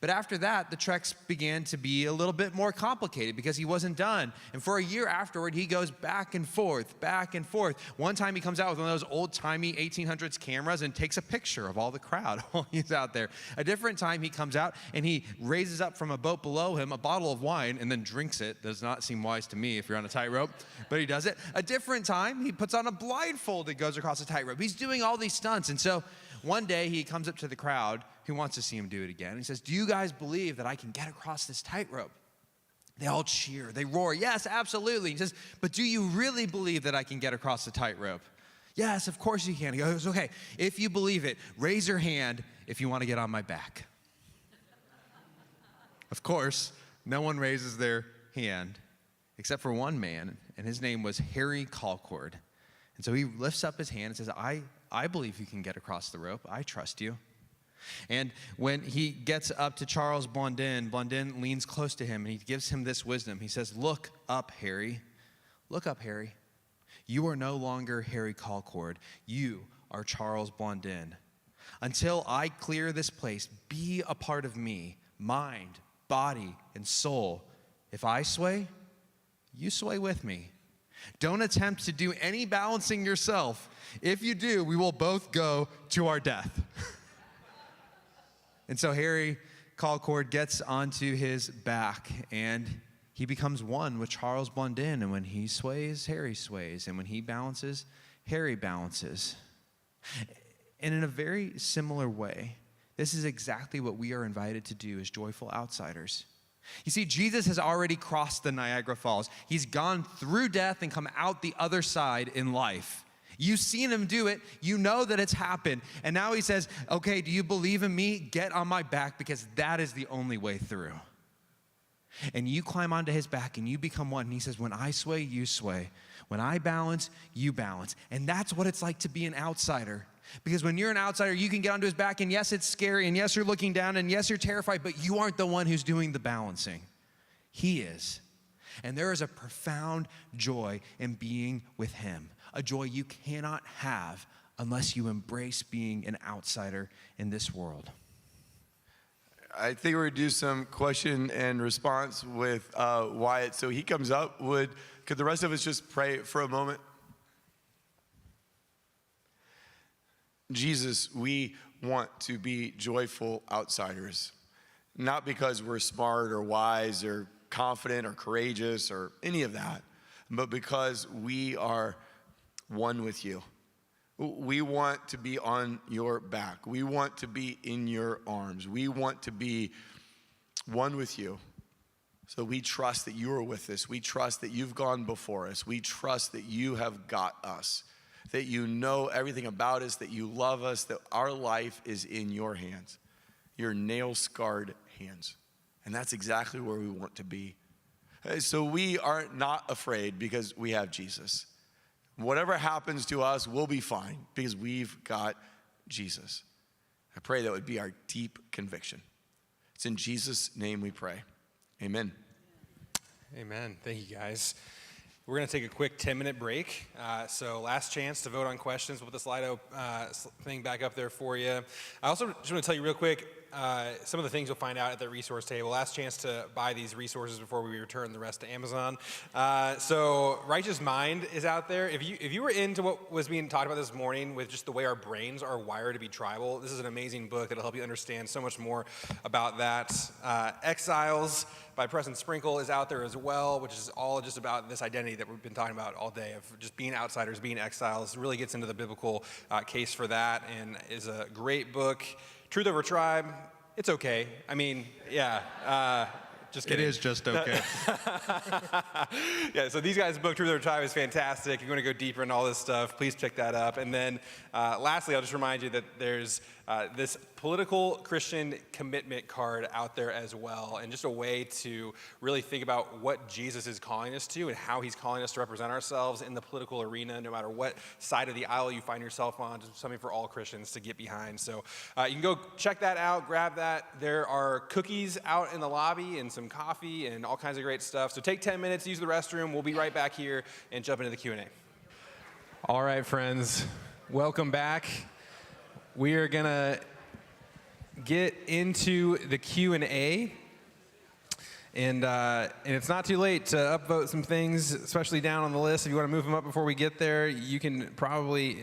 But after that, the treks began to be a little bit more complicated because he wasn't done. And for a year afterward, he goes back and forth, back and forth. One time he comes out with one of those old-timey 1800s cameras and takes a picture of all the crowd while he's out there. A different time he comes out and he raises up from a boat below him a bottle of wine and then drinks it. Does not seem wise to me if you're on a tightrope, but he does it. A different time, he puts on a blindfold and goes across a tightrope. He's doing all these stunts. And so one day he comes up to the crowd who wants to see him do it again. He says, "Do you guys believe that I can get across this tightrope?" They all cheer. They roar, "Yes, absolutely." He says, "But do you really believe that I can get across the tightrope?" "Yes, of course you can." He goes, "Okay, if you believe it, raise your hand if you want to get on my back." Of course, no one raises their hand except for one man, and his name was Harry Colcord. And so he lifts up his hand and says, I believe you can get across the rope. I trust you." And when he gets up to Charles Blondin, Blondin leans close to him and he gives him this wisdom. He says, "Look up, Harry. Look up, Harry. You are no longer Harry Colcord. You are Charles Blondin. Until I clear this place, be a part of me, mind, body, and soul. If I sway, you sway with me. Don't attempt to do any balancing yourself. If you do, we will both go to our death. And so Harry Colcord gets onto his back, and he becomes one with Charles Blondin. And when he sways, Harry sways. And when he balances, Harry balances. And in a very similar way, this is exactly what we are invited to do as joyful outsiders. You see, Jesus has already crossed the Niagara Falls. He's gone through death and come out the other side in life. You've seen him do it. You know that it's happened. And now he says, okay, do you believe in me? Get on my back, because that is the only way through. And you climb onto his back and you become one. And he says, when I sway, you sway. When I balance, you balance. And that's what it's like to be an outsider. Because when you're an outsider, you can get onto his back, and yes, it's scary, and yes, you're looking down, and yes, you're terrified, but you aren't the one who's doing the balancing. He is. And there is a profound joy in being with him, a joy you cannot have unless you embrace being an outsider in this world. I think we're going to do some question and response with Wyatt. So he comes up. Could the rest of us just pray for a moment? Jesus, we want to be joyful outsiders, not because we're smart or wise or confident or courageous or any of that, but because we are one with you. We want to be on your back. We want to be in your arms. We want to be one with you. So we trust that you are with us. We trust that you've gone before us. We trust that you have got us, that you know everything about us, that you love us, that our life is in your hands, your nail-scarred hands. And that's exactly where we want to be. So we are not afraid because we have Jesus. Whatever happens to us, we'll be fine because we've got Jesus. I pray that would be our deep conviction. It's in Jesus' name we pray. Amen. Amen. Thank you, guys. We're going to take a quick 10-minute break. So last chance to vote on questions. We'll put the Slido thing back up there for you. I also just want to tell you real quick, some of the things you'll find out at the resource table. Last chance to buy these resources before we return the rest to Amazon. So Righteous Mind is out there. If you were into what was being talked about this morning with just the way our brains are wired to be tribal, this is an amazing book that'll help you understand so much more about that. Exiles by Preston Sprinkle is out there as well, which is all just about this identity that we've been talking about all day of just being outsiders, being exiles. It really gets into the biblical case for that, and is a great book. Truth Over Tribe, it's okay. I mean, yeah, just kidding. It is just okay. Yeah, so these guys' book, Truth Over Tribe, is fantastic. If you want to go deeper into all this stuff, please pick that up. And then lastly, I'll just remind you that there's this political Christian commitment card out there as well, and just a way to really think about what Jesus is calling us to and how he's calling us to represent ourselves in the political arena, no matter what side of the aisle you find yourself on. Just something for all Christians to get behind. So you can go check that out, grab that. There are cookies out in the lobby and some coffee and all kinds of great stuff. So take 10 minutes, use the restroom. We'll be right back here and jump into the Q&A. All right, friends, welcome back. We are gonna get into the Q&A, and it's not too late to upvote some things, especially down on the list. If you want to move them up before we get there, you can probably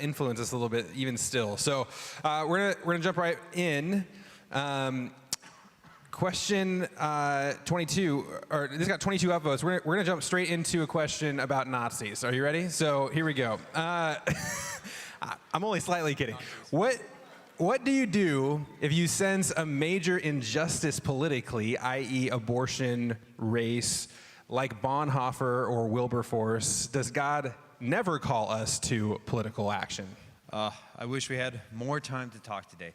influence us a little bit even still. So we're gonna jump right in. Question 22, or this got 22 upvotes. We're gonna jump straight into a question about Nazis. Are you ready? So here we go. I'm only slightly kidding. What do you do if you sense a major injustice politically, i.e. abortion, race, like Bonhoeffer or Wilberforce? Does God never call us to political action? I wish we had more time to talk today.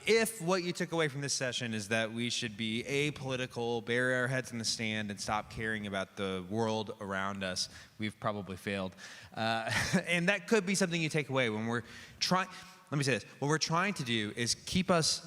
If what you took away from this session is that we should be apolitical, bury our heads in the sand, and stop caring about the world around us, we've probably failed. And that could be something you take away when we're trying. Let me say this. What we're trying to do is keep us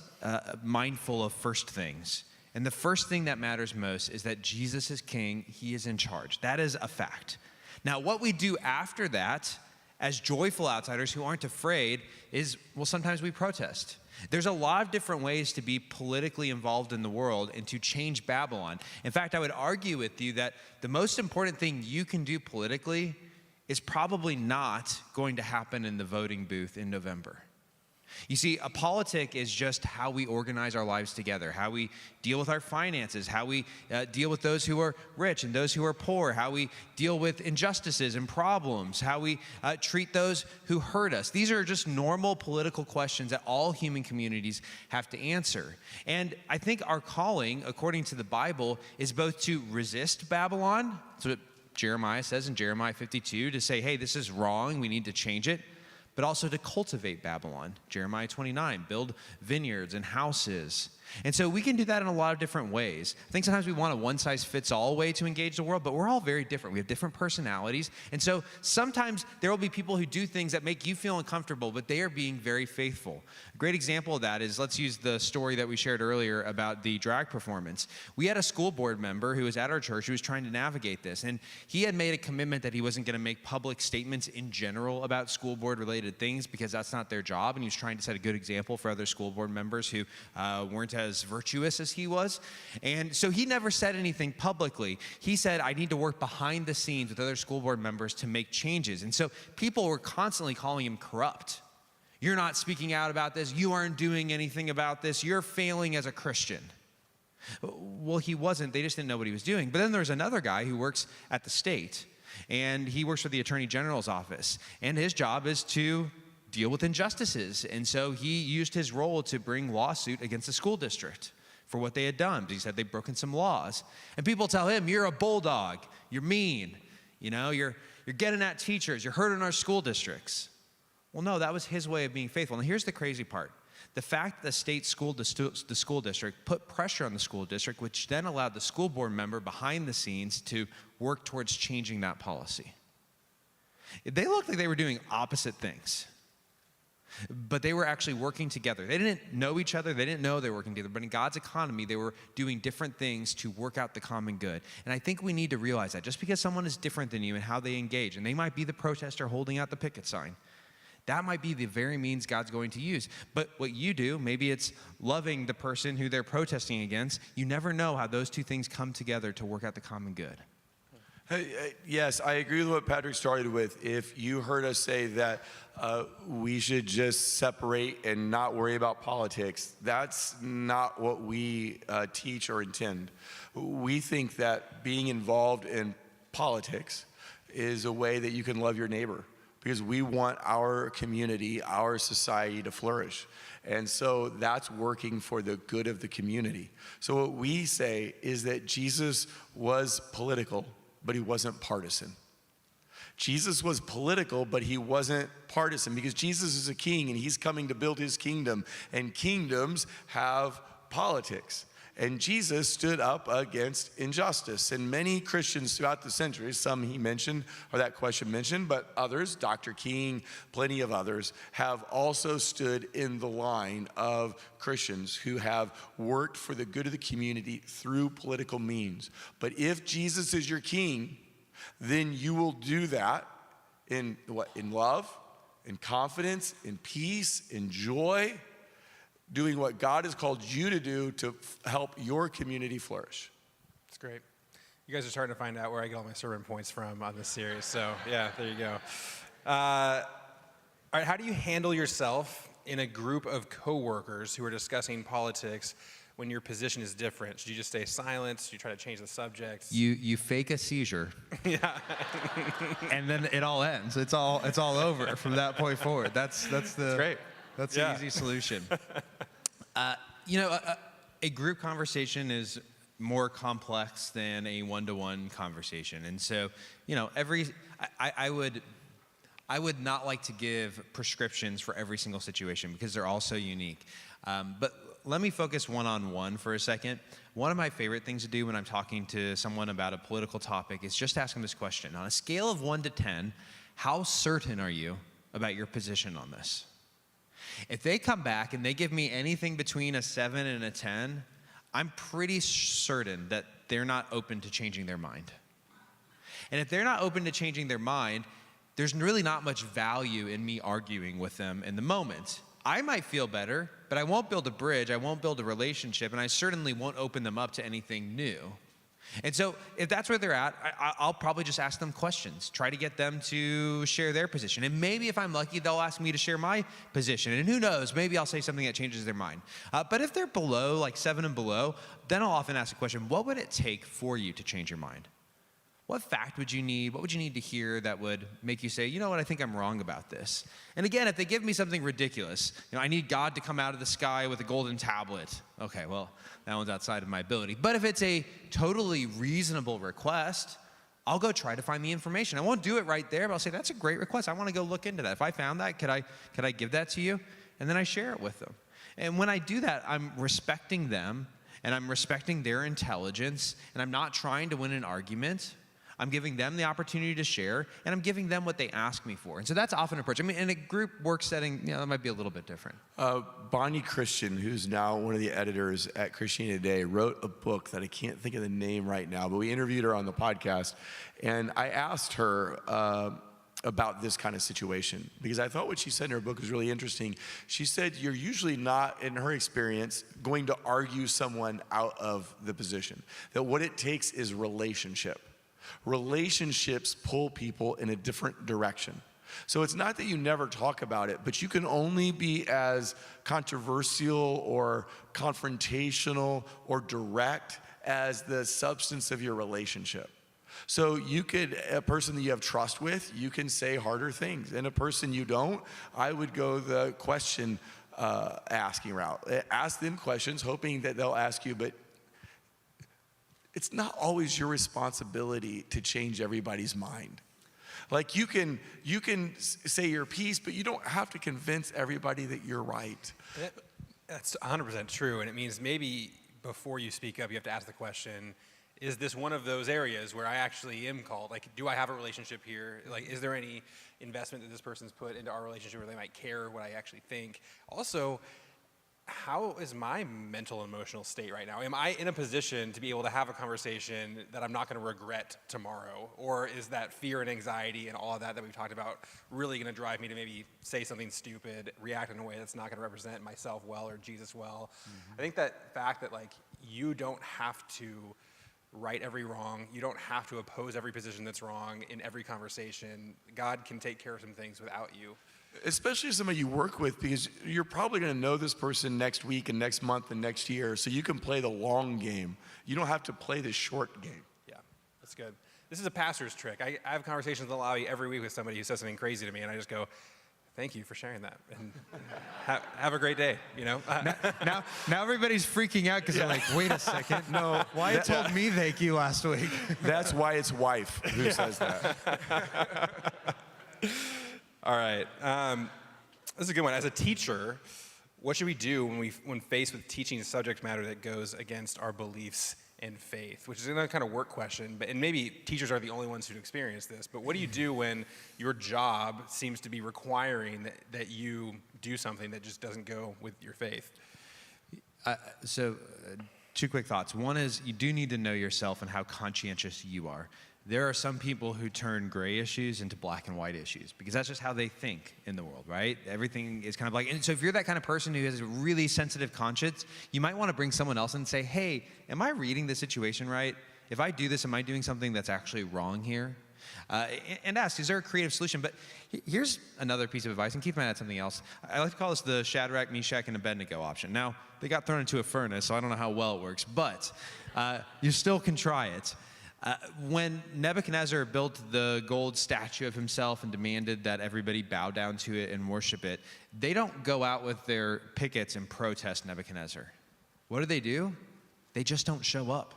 mindful of first things. And the first thing that matters most is that Jesus is king. He is in charge. That is a fact. Now, what we do after that as joyful outsiders who aren't afraid is, well, sometimes we protest. There's a lot of different ways to be politically involved in the world and to change Babylon. In fact, I would argue with you that the most important thing you can do politically is probably not going to happen in the voting booth in November. You see, a politic is just how we organize our lives together, how we deal with our finances, how we deal with those who are rich and those who are poor, how we deal with injustices and problems, how we treat those who hurt us. These are just normal political questions that all human communities have to answer. And I think our calling, according to the Bible, is both to resist Babylon, that's what Jeremiah says in Jeremiah 52, to say, hey, this is wrong, we need to change it, but also to cultivate Babylon. Jeremiah 29, build vineyards and houses. And so we can do that in a lot of different ways. I think sometimes we want a one-size-fits-all way to engage the world, but we're all very different. We have different personalities. And so sometimes there will be people who do things that make you feel uncomfortable, but they are being very faithful. A great example of that is, let's use the story that we shared earlier about the drag performance. We had a school board member who was at our church who was trying to navigate this, and he had made a commitment that he wasn't going to make public statements in general about school board-related things because that's not their job, and he was trying to set a good example for other school board members who weren't as virtuous as he was. And so he never said anything publicly. He said, I need to work behind the scenes with other school board members to make changes. And so people were constantly calling him corrupt. You're not speaking out about this. You aren't doing anything about this. You're failing as a Christian. Well, he wasn't. They just didn't know what he was doing. But then there's another guy who works at the state, and he works for the Attorney General's office. And his job is to deal with injustices. And so he used his role to bring lawsuit against the school district for what they had done. He said they'd broken some laws. And people tell him, you're a bulldog, you're mean, you're getting at teachers, you're hurting our school districts. Well, no, that was his way of being faithful. And here's the crazy part. The fact that the school district put pressure on the school district, which then allowed the school board member behind the scenes to work towards changing that policy. They looked like they were doing opposite things, but they were actually working together. They didn't know each other. They didn't know they were working together. But in God's economy, they were doing different things to work out the common good. And I think we need to realize that just because someone is different than you in how they engage, and they might be the protester holding out the picket sign, that might be the very means God's going to use. But what you do, maybe it's loving the person who they're protesting against. You never know how those two things come together to work out the common good. Yes, I agree with what Patrick started with. If you heard us say that we should just separate and not worry about politics, that's not what we teach or intend. We think that being involved in politics is a way that you can love your neighbor, because we want our community, our society to flourish. And so that's working for the good of the community. So what we say is that Jesus was political, but he wasn't partisan. Jesus was political, but he wasn't partisan, because Jesus is a king and he's coming to build his kingdom, and kingdoms have politics. And Jesus stood up against injustice. And many Christians throughout the centuries, some he mentioned, or that question mentioned, but others, Dr. King, plenty of others, have also stood in the line of Christians who have worked for the good of the community through political means. But if Jesus is your king, then you will do that in what? In love, in confidence, in peace, in joy, doing what God has called you to do to help your community flourish. That's great. You guys are starting to find out where I get all my sermon points from on this series. So yeah, there you go. All right, how do you handle yourself in a group of coworkers who are discussing politics when your position is different? Should you just stay silent? Should you try to change the subject? You fake a seizure. Yeah. And then it all ends. It's all over from that point forward. That's great. That's the easy solution. A group conversation is more complex than a one-to-one conversation. And so, I would not like to give prescriptions for every single situation because they're all so unique. But let me focus one-on-one for a second. One of my favorite things to do when I'm talking to someone about a political topic is just ask them this question. On a scale of 1 to 10, how certain are you about your position on this? If they come back and they give me anything between a 7 and a 10, I'm pretty certain that they're not open to changing their mind. And if they're not open to changing their mind, there's really not much value in me arguing with them in the moment. I might feel better, but I won't build a bridge, I won't build a relationship, and I certainly won't open them up to anything new. And so if that's where they're at, I'll probably just ask them questions, try to get them to share their position. And maybe if I'm lucky, they'll ask me to share my position. And who knows, maybe I'll say something that changes their mind. But if they're below, like 7 and below, then I'll often ask the question, what would it take for you to change your mind? What fact would you need? What would you need to hear that would make you say, you know what, I think I'm wrong about this? And again, if they give me something ridiculous, I need God to come out of the sky with a golden tablet. Okay, well, that one's outside of my ability. But if it's a totally reasonable request, I'll go try to find the information. I won't do it right there, but I'll say, that's a great request. I want to go look into that. If I found that, could I give that to you? And then I share it with them. And when I do that, I'm respecting them, and I'm respecting their intelligence, and I'm not trying to win an argument. I'm giving them the opportunity to share, and I'm giving them what they ask me for. And so that's often an approach. I mean, in a group work setting, that might be a little bit different. Bonnie Christian, who's now one of the editors at Christianity Today, wrote a book that I can't think of the name right now, but we interviewed her on the podcast, and I asked her about this kind of situation, because I thought what she said in her book was really interesting. She said, you're usually not, in her experience, going to argue someone out of the position. That what it takes is relationship. Relationships pull people in a different direction. So it's not that you never talk about it, but you can only be as controversial or confrontational or direct as the substance of your relationship. So you could, a person that you have trust with, you can say harder things. And a person you don't, I would go the question asking route. Ask them questions, hoping that they'll ask you, but it's not always your responsibility to change everybody's mind. Like you can say your piece, but you don't have to convince everybody that you're right. That's 100% true, and it means maybe before you speak up, you have to ask the question, is this one of those areas where I actually am called? Like, do I have a relationship here? Like, is there any investment that this person's put into our relationship where they might care what I actually think? Also, how is my mental and emotional state right now? Am I in a position to be able to have a conversation that I'm not going to regret tomorrow? Or is that fear and anxiety and all of that we've talked about really going to drive me to maybe say something stupid, react in a way that's not going to represent myself well or Jesus well? I think that fact that you don't have to right every wrong, you don't have to oppose every position that's wrong in every conversation. God can take care of some things without you. Especially somebody you work with, because you're probably going to know this person next week and next month and next year, so you can play the long game. You don't have to play the short game. Yeah, that's good. This is a pastor's trick. I have conversations in the lobby every week with somebody who says something crazy to me, and I just go, thank you for sharing that, and have a great day, Now everybody's freaking out because they're like, wait a second. No, Wyatt told me thank you last week. That's Wyatt's wife who says that. All right. This is a good one. As a teacher, what should we do when faced with teaching a subject matter that goes against our beliefs and faith? Which is another kind of work question, and maybe teachers are the only ones who experience this, but what do you do when your job seems to be requiring that you do something that just doesn't go with your faith? Two quick thoughts. One is you do need to know yourself and how conscientious you are. There are some people who turn gray issues into black and white issues because that's just how they think in the world, right? Everything is kind of and so if you're that kind of person who has a really sensitive conscience, you might want to bring someone else and say, hey, am I reading the situation right? If I do this, am I doing something that's actually wrong here? And ask, is there a creative solution? But here's another piece of advice, and keep in mind that's something else. I like to call this the Shadrach, Meshach, and Abednego option. Now, they got thrown into a furnace, so I don't know how well it works, but you still can try it. When Nebuchadnezzar built the gold statue of himself and demanded that everybody bow down to it and worship it, they don't go out with their pickets and protest Nebuchadnezzar. What do? They just don't show up.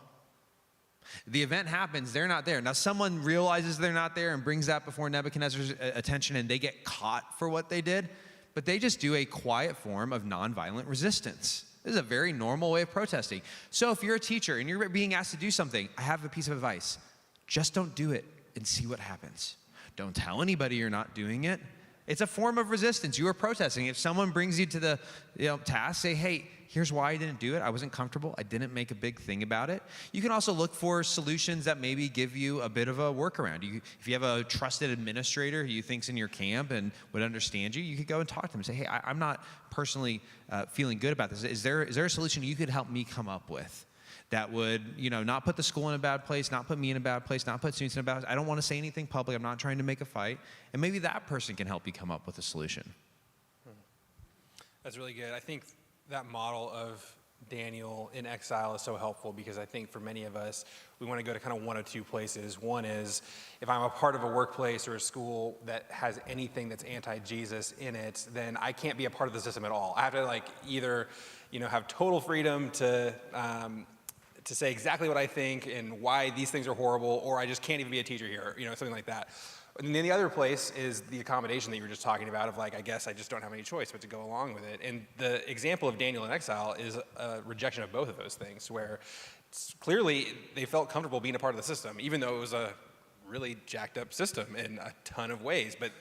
The event happens, they're not there. Now, someone realizes they're not there and brings that before Nebuchadnezzar's attention, and they get caught for what they did, but they just do a quiet form of nonviolent resistance. This is a very normal way of protesting. So if you're a teacher and you're being asked to do something, I have a piece of advice. Just don't do it and see what happens. Don't tell anybody you're not doing it. It's a form of resistance. You are protesting. If someone brings you to the task, say, hey, here's why I didn't do it. I wasn't comfortable. I didn't make a big thing about it. You can also look for solutions that maybe give you a bit of a workaround. If you have a trusted administrator who you think's in your camp and would understand you, you could go and talk to them and say, hey, I'm not personally feeling good about this. Is there a solution you could help me come up with that would, not put the school in a bad place, not put me in a bad place, not put students in a bad place? I don't want to say anything public. I'm not trying to make a fight. And maybe that person can help you come up with a solution. That's really good. I think that model of Daniel in exile is so helpful because I think for many of us, we want to go to kind of one of two places. One is if I'm a part of a workplace or a school that has anything that's anti-Jesus in it, then I can't be a part of the system at all. I have to either, have total freedom to say exactly what I think and why these things are horrible, or I just can't even be a teacher here, something like that. And then the other place is the accommodation that you were just talking about of I guess I just don't have any choice but to go along with it. And the example of Daniel in exile is a rejection of both of those things, where clearly they felt comfortable being a part of the system, even though it was a really jacked up system in a ton of ways. But,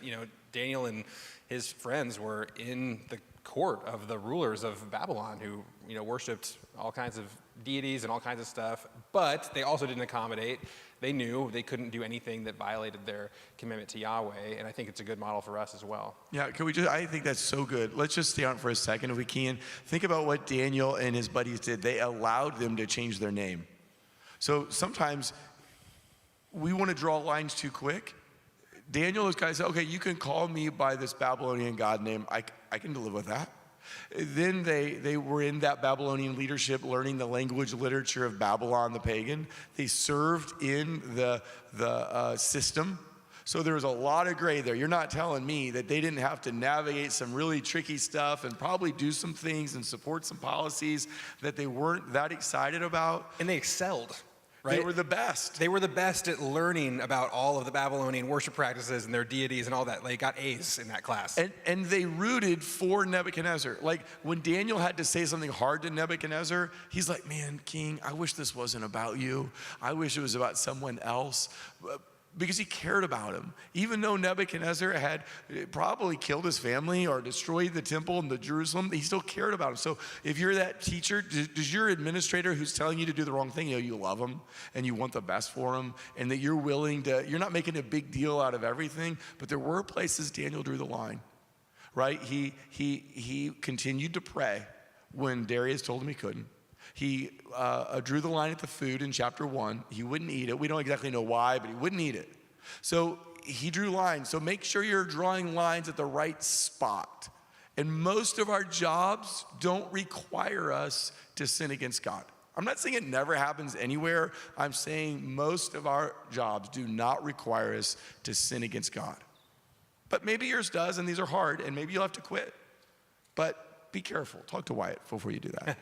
Daniel and his friends were in the court of the rulers of Babylon who, worshiped all kinds of deities and all kinds of stuff, but they also didn't accommodate. They knew they couldn't do anything that violated their commitment to Yahweh, and I think it's a good model for us as well. Yeah, I think that's so good. Let's just stay on for a second if we can. Think about what Daniel and his buddies did. They allowed them to change their name. So sometimes we want to draw lines too quick. Daniel, this guy said, okay, you can call me by this Babylonian god name. I can live with that. Then they were in that Babylonian leadership, learning the language, literature of Babylon, the pagan. They served in the system. So there was a lot of gray there. You're not telling me that they didn't have to navigate some really tricky stuff and probably do some things and support some policies that they weren't that excited about. And they excelled. Right? They were the best. They were the best at learning about all of the Babylonian worship practices and their deities and all that. They got A's in that class. And they rooted for Nebuchadnezzar. When Daniel had to say something hard to Nebuchadnezzar, he's like, man, king, I wish this wasn't about you. I wish it was about someone else. Because he cared about him. Even though Nebuchadnezzar had probably killed his family or destroyed the temple in Jerusalem, he still cared about him. So if you're that teacher, does your administrator who's telling you to do the wrong thing, you love him and you want the best for him, and that you're willing to, you're not making a big deal out of everything, but there were places Daniel drew the line, right? He continued to pray when Darius told him he couldn't. He drew the line at the food in chapter 1. He wouldn't eat it. We don't exactly know why, but he wouldn't eat it. So he drew lines. So make sure you're drawing lines at the right spot. And most of our jobs don't require us to sin against God. I'm not saying it never happens anywhere. I'm saying most of our jobs do not require us to sin against God. But maybe yours does, and these are hard, and maybe you'll have to quit. But be careful. Talk to Wyatt before you do that.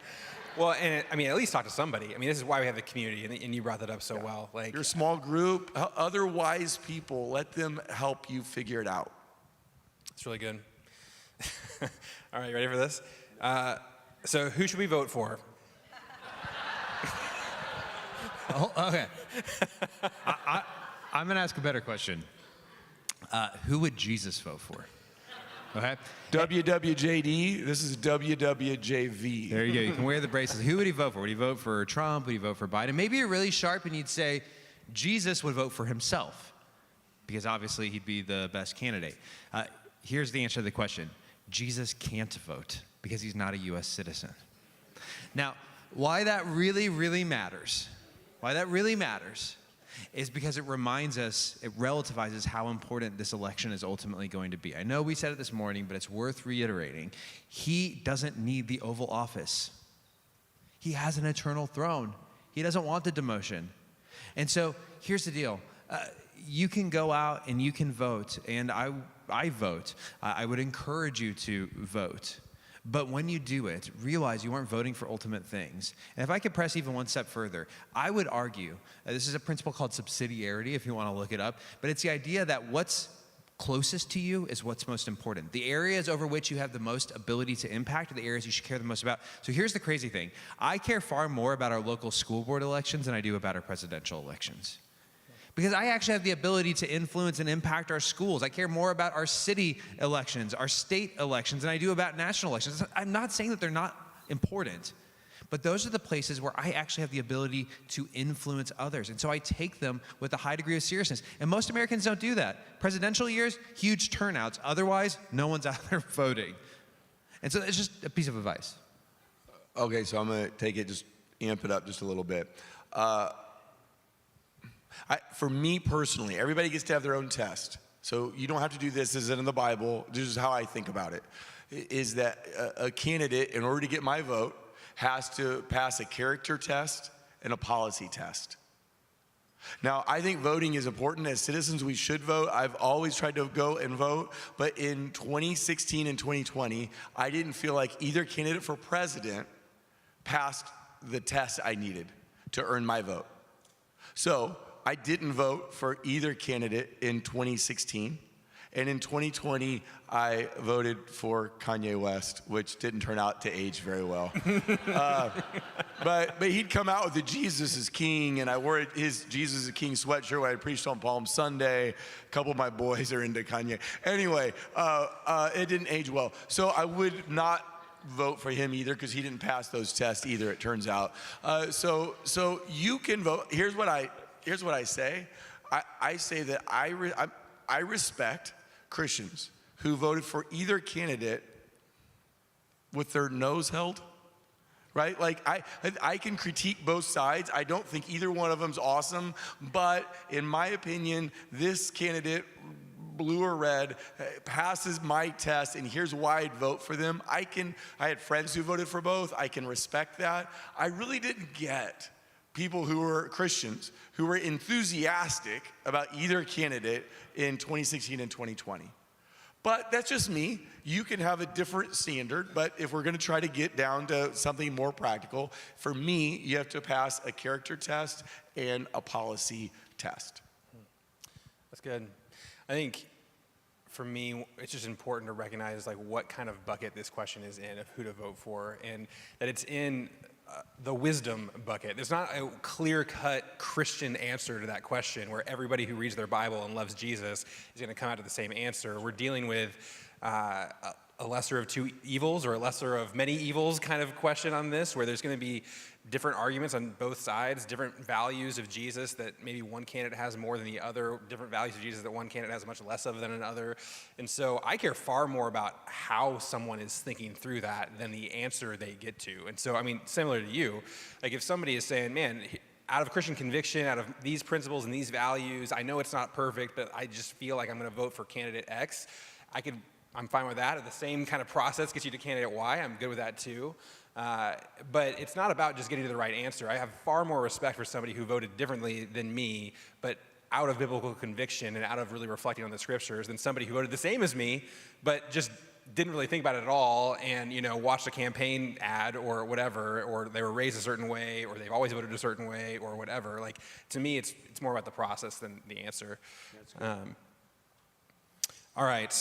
Well, and at least talk to somebody. This is why we have the community, and you brought that up so well. Your small group, other wise people, let them help you figure it out. It's really good. All right, you ready for this? So who should we vote for? Okay. I'm going to ask a better question. Who would Jesus vote for? Okay. WWJD, this is WWJV. There you go. You can wear the braces. Who would he vote for? Would he vote for Trump? Would he vote for Biden? Maybe you're really sharp and you'd say Jesus would vote for himself because obviously he'd be the best candidate. Here's the answer to the question. Jesus can't vote because he's not a U.S. citizen. Now, why that really, really matters, is because it reminds us, it relativizes how important this election is ultimately going to be. I know we said it this morning, but it's worth reiterating. He doesn't need the Oval Office. He has an eternal throne. He doesn't want the demotion. And so here's the deal. You can go out and you can vote, and I vote. I would encourage you to vote. But when you do it, realize you aren't voting for ultimate things. And if I could press even one step further, I would argue, this is a principle called subsidiarity, if you want to look it up, but it's the idea that what's closest to you is what's most important. The areas over which you have the most ability to impact are the areas you should care the most about. So here's the crazy thing. I care far more about our local school board elections than I do about our presidential elections. Because I actually have the ability to influence and impact our schools. I care more about our city elections, our state elections, than I do about national elections. I'm not saying that they're not important. But those are the places where I actually have the ability to influence others. And so I take them with a high degree of seriousness. And most Americans don't do that. Presidential years, huge turnouts. Otherwise, no one's out there voting. And so it's just a piece of advice. Okay, so I'm going to take it, just amp it up just a little bit. For me personally, everybody gets to have their own test. So you don't have to do this. This is in the Bible. This is how I think about it, is that a candidate, in order to get my vote, has to pass a character test and a policy test. Now, I think voting is important. As citizens, we should vote. I've always tried to go and vote, but in 2016 and 2020, I didn't feel like either candidate for president passed the test I needed to earn my vote. So I didn't vote for either candidate in 2016. And in 2020, I voted for Kanye West, which didn't turn out to age very well. But he'd come out with the Jesus is King, and I wore his Jesus is King sweatshirt when I preached on Palm Sunday. A couple of my boys are into Kanye. Anyway, it didn't age well. So I would not vote for him either, because he didn't pass those tests either, it turns out. So you can vote. Here's what I say. I say that I respect Christians who voted for either candidate with their nose held, right? Like I can critique both sides. I don't think either one of them's awesome, but in my opinion, this candidate, blue or red, passes my test, and here's why I'd vote for them. I had friends who voted for both. I can respect that. I really didn't get people who were Christians who were enthusiastic about either candidate in 2016 and 2020. But that's just me. You can have a different standard, but if we're gonna try to get down to something more practical, for me, you have to pass a character test and a policy test. That's good. I think for me, it's just important to recognize like what kind of bucket this question is in of who to vote for, and that it's in the wisdom bucket. There's not a clear-cut Christian answer to that question where everybody who reads their Bible and loves Jesus is going to come out to the same answer. We're dealing with a lesser of two evils or a lesser of many evils kind of question on this, where there's going to be different arguments on both sides, different values of Jesus that maybe one candidate has more than the other, different values of Jesus that one candidate has much less of than another. And so I care far more about how someone is thinking through that than the answer they get to. And so, I mean, similar to you, like if somebody is saying, man, out of Christian conviction, out of these principles and these values, I know it's not perfect, but I just feel like I'm going to vote for candidate X, I'm fine with that. If the same kind of process gets you to candidate Y, I'm good with that too. But it's not about just getting to the right answer. I have far more respect for somebody who voted differently than me, but out of biblical conviction and out of really reflecting on the scriptures, than somebody who voted the same as me, but just didn't really think about it at all and, watched a campaign ad or whatever, or they were raised a certain way, or they've always voted a certain way or whatever. Like, to me, it's more about the process than the answer. All right.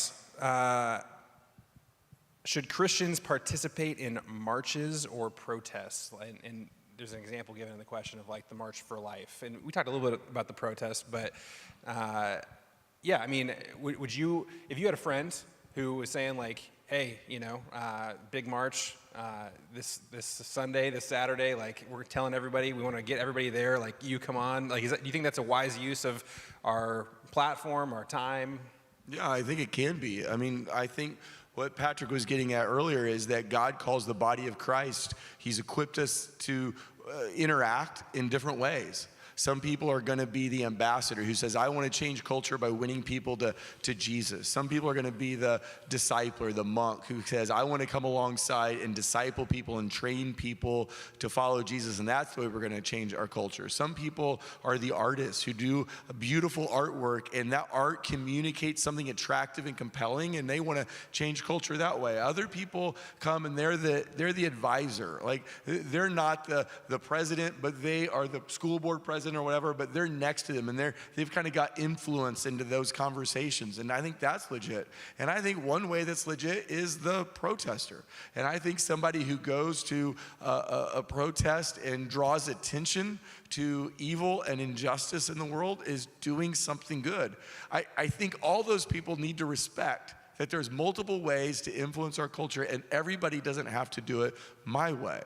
Should Christians participate in marches or protests? And there's an example given in the question of like the March for Life. And we talked a little bit about the protest, but yeah, I mean, would you, if you had a friend who was saying like, hey, big march this Sunday, this Saturday, like we're telling everybody, we want to get everybody there, like you come on, like do you think that's a wise use of our platform, our time? Yeah, I think it can be. I mean, I think what Patrick was getting at earlier is that God calls the body of Christ. He's equipped us to interact in different ways. Some people are going to be the ambassador who says, I want to change culture by winning people to Jesus. Some people are going to be the discipler, the monk who says, I want to come alongside and disciple people and train people to follow Jesus, and that's the way we're going to change our culture. Some people are the artists who do a beautiful artwork, and that art communicates something attractive and compelling, and they want to change culture that way. Other people come and they're the advisor. Like, they're not the president, but they are the school board president or whatever, but they're next to them, and they've kind of got influence into those conversations, and I think that's legit. And I think one way that's legit is the protester. And I think somebody who goes to a protest and draws attention to evil and injustice in the world is doing something good. I think all those people need to respect that there's multiple ways to influence our culture, and everybody doesn't have to do it my way.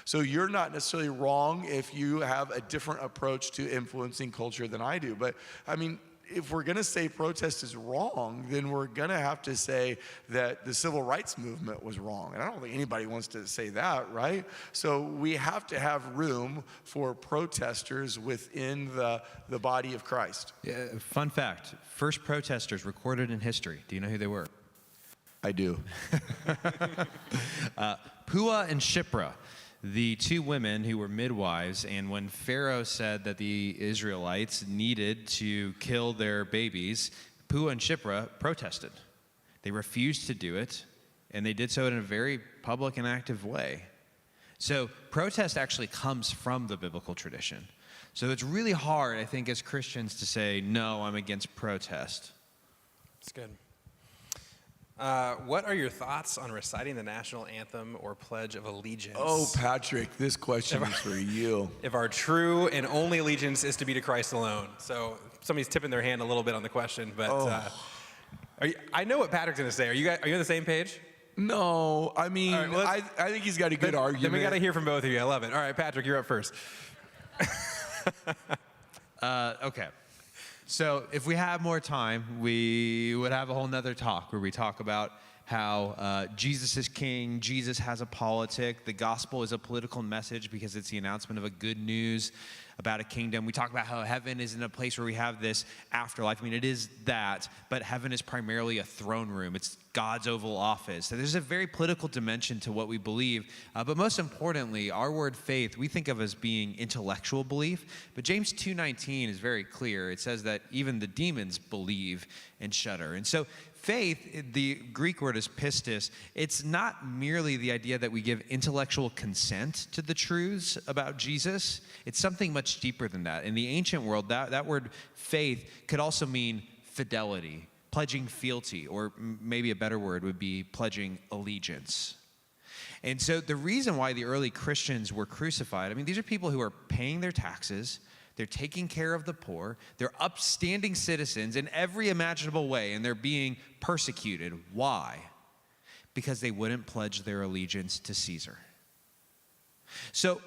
So you're not necessarily wrong if you have a different approach to influencing culture than I do. But I mean, if we're going to say protest is wrong, then we're going to have to say that the civil rights movement was wrong. And I don't think anybody wants to say that, right? So we have to have room for protesters within the body of Christ. Yeah, fun fact, first protesters recorded in history. Do you know who they were? I do. Puah and Shiphrah, the two women who were midwives, and when Pharaoh said that the Israelites needed to kill their babies, Puah and Shiphrah protested. They refused to do it, and they did so in a very public and active way. So protest actually comes from the biblical tradition. So it's really hard, I think, as Christians to say, no, I'm against protest. That's good. What are your thoughts on reciting the national anthem or Pledge of Allegiance? Oh, Patrick, this question is for you. If our true and only allegiance is to be to Christ alone. So somebody's tipping their hand a little bit on the question, but I know what Patrick's going to say. Are you on the same page? No, I mean, I think he's got a good argument. Then we got to hear from both of you. I love it. All right, Patrick, you're up first. Okay. So if we have more time, we would have a whole nother talk where we talk about how Jesus is king, Jesus has a politic, the gospel is a political message because it's the announcement of a good news about a kingdom. We talk about how heaven isn't a place where we have this afterlife. I mean, it is that, but heaven is primarily a throne room. It's God's Oval Office. So there's a very political dimension to what we believe. But most importantly, our word faith, we think of as being intellectual belief. But James 2:19 is very clear. It says that even the demons believe and shudder. And so faith, the Greek word is pistis. It's not merely the idea that we give intellectual consent to the truths about Jesus. It's something much deeper than that. In the ancient world, that word faith could also mean fidelity, pledging fealty, or maybe a better word would be pledging allegiance. And so the reason why the early Christians were crucified, I mean, these are people who are paying their taxes, they're taking care of the poor, they're upstanding citizens in every imaginable way, and they're being persecuted. Why? Because they wouldn't pledge their allegiance to Caesar. So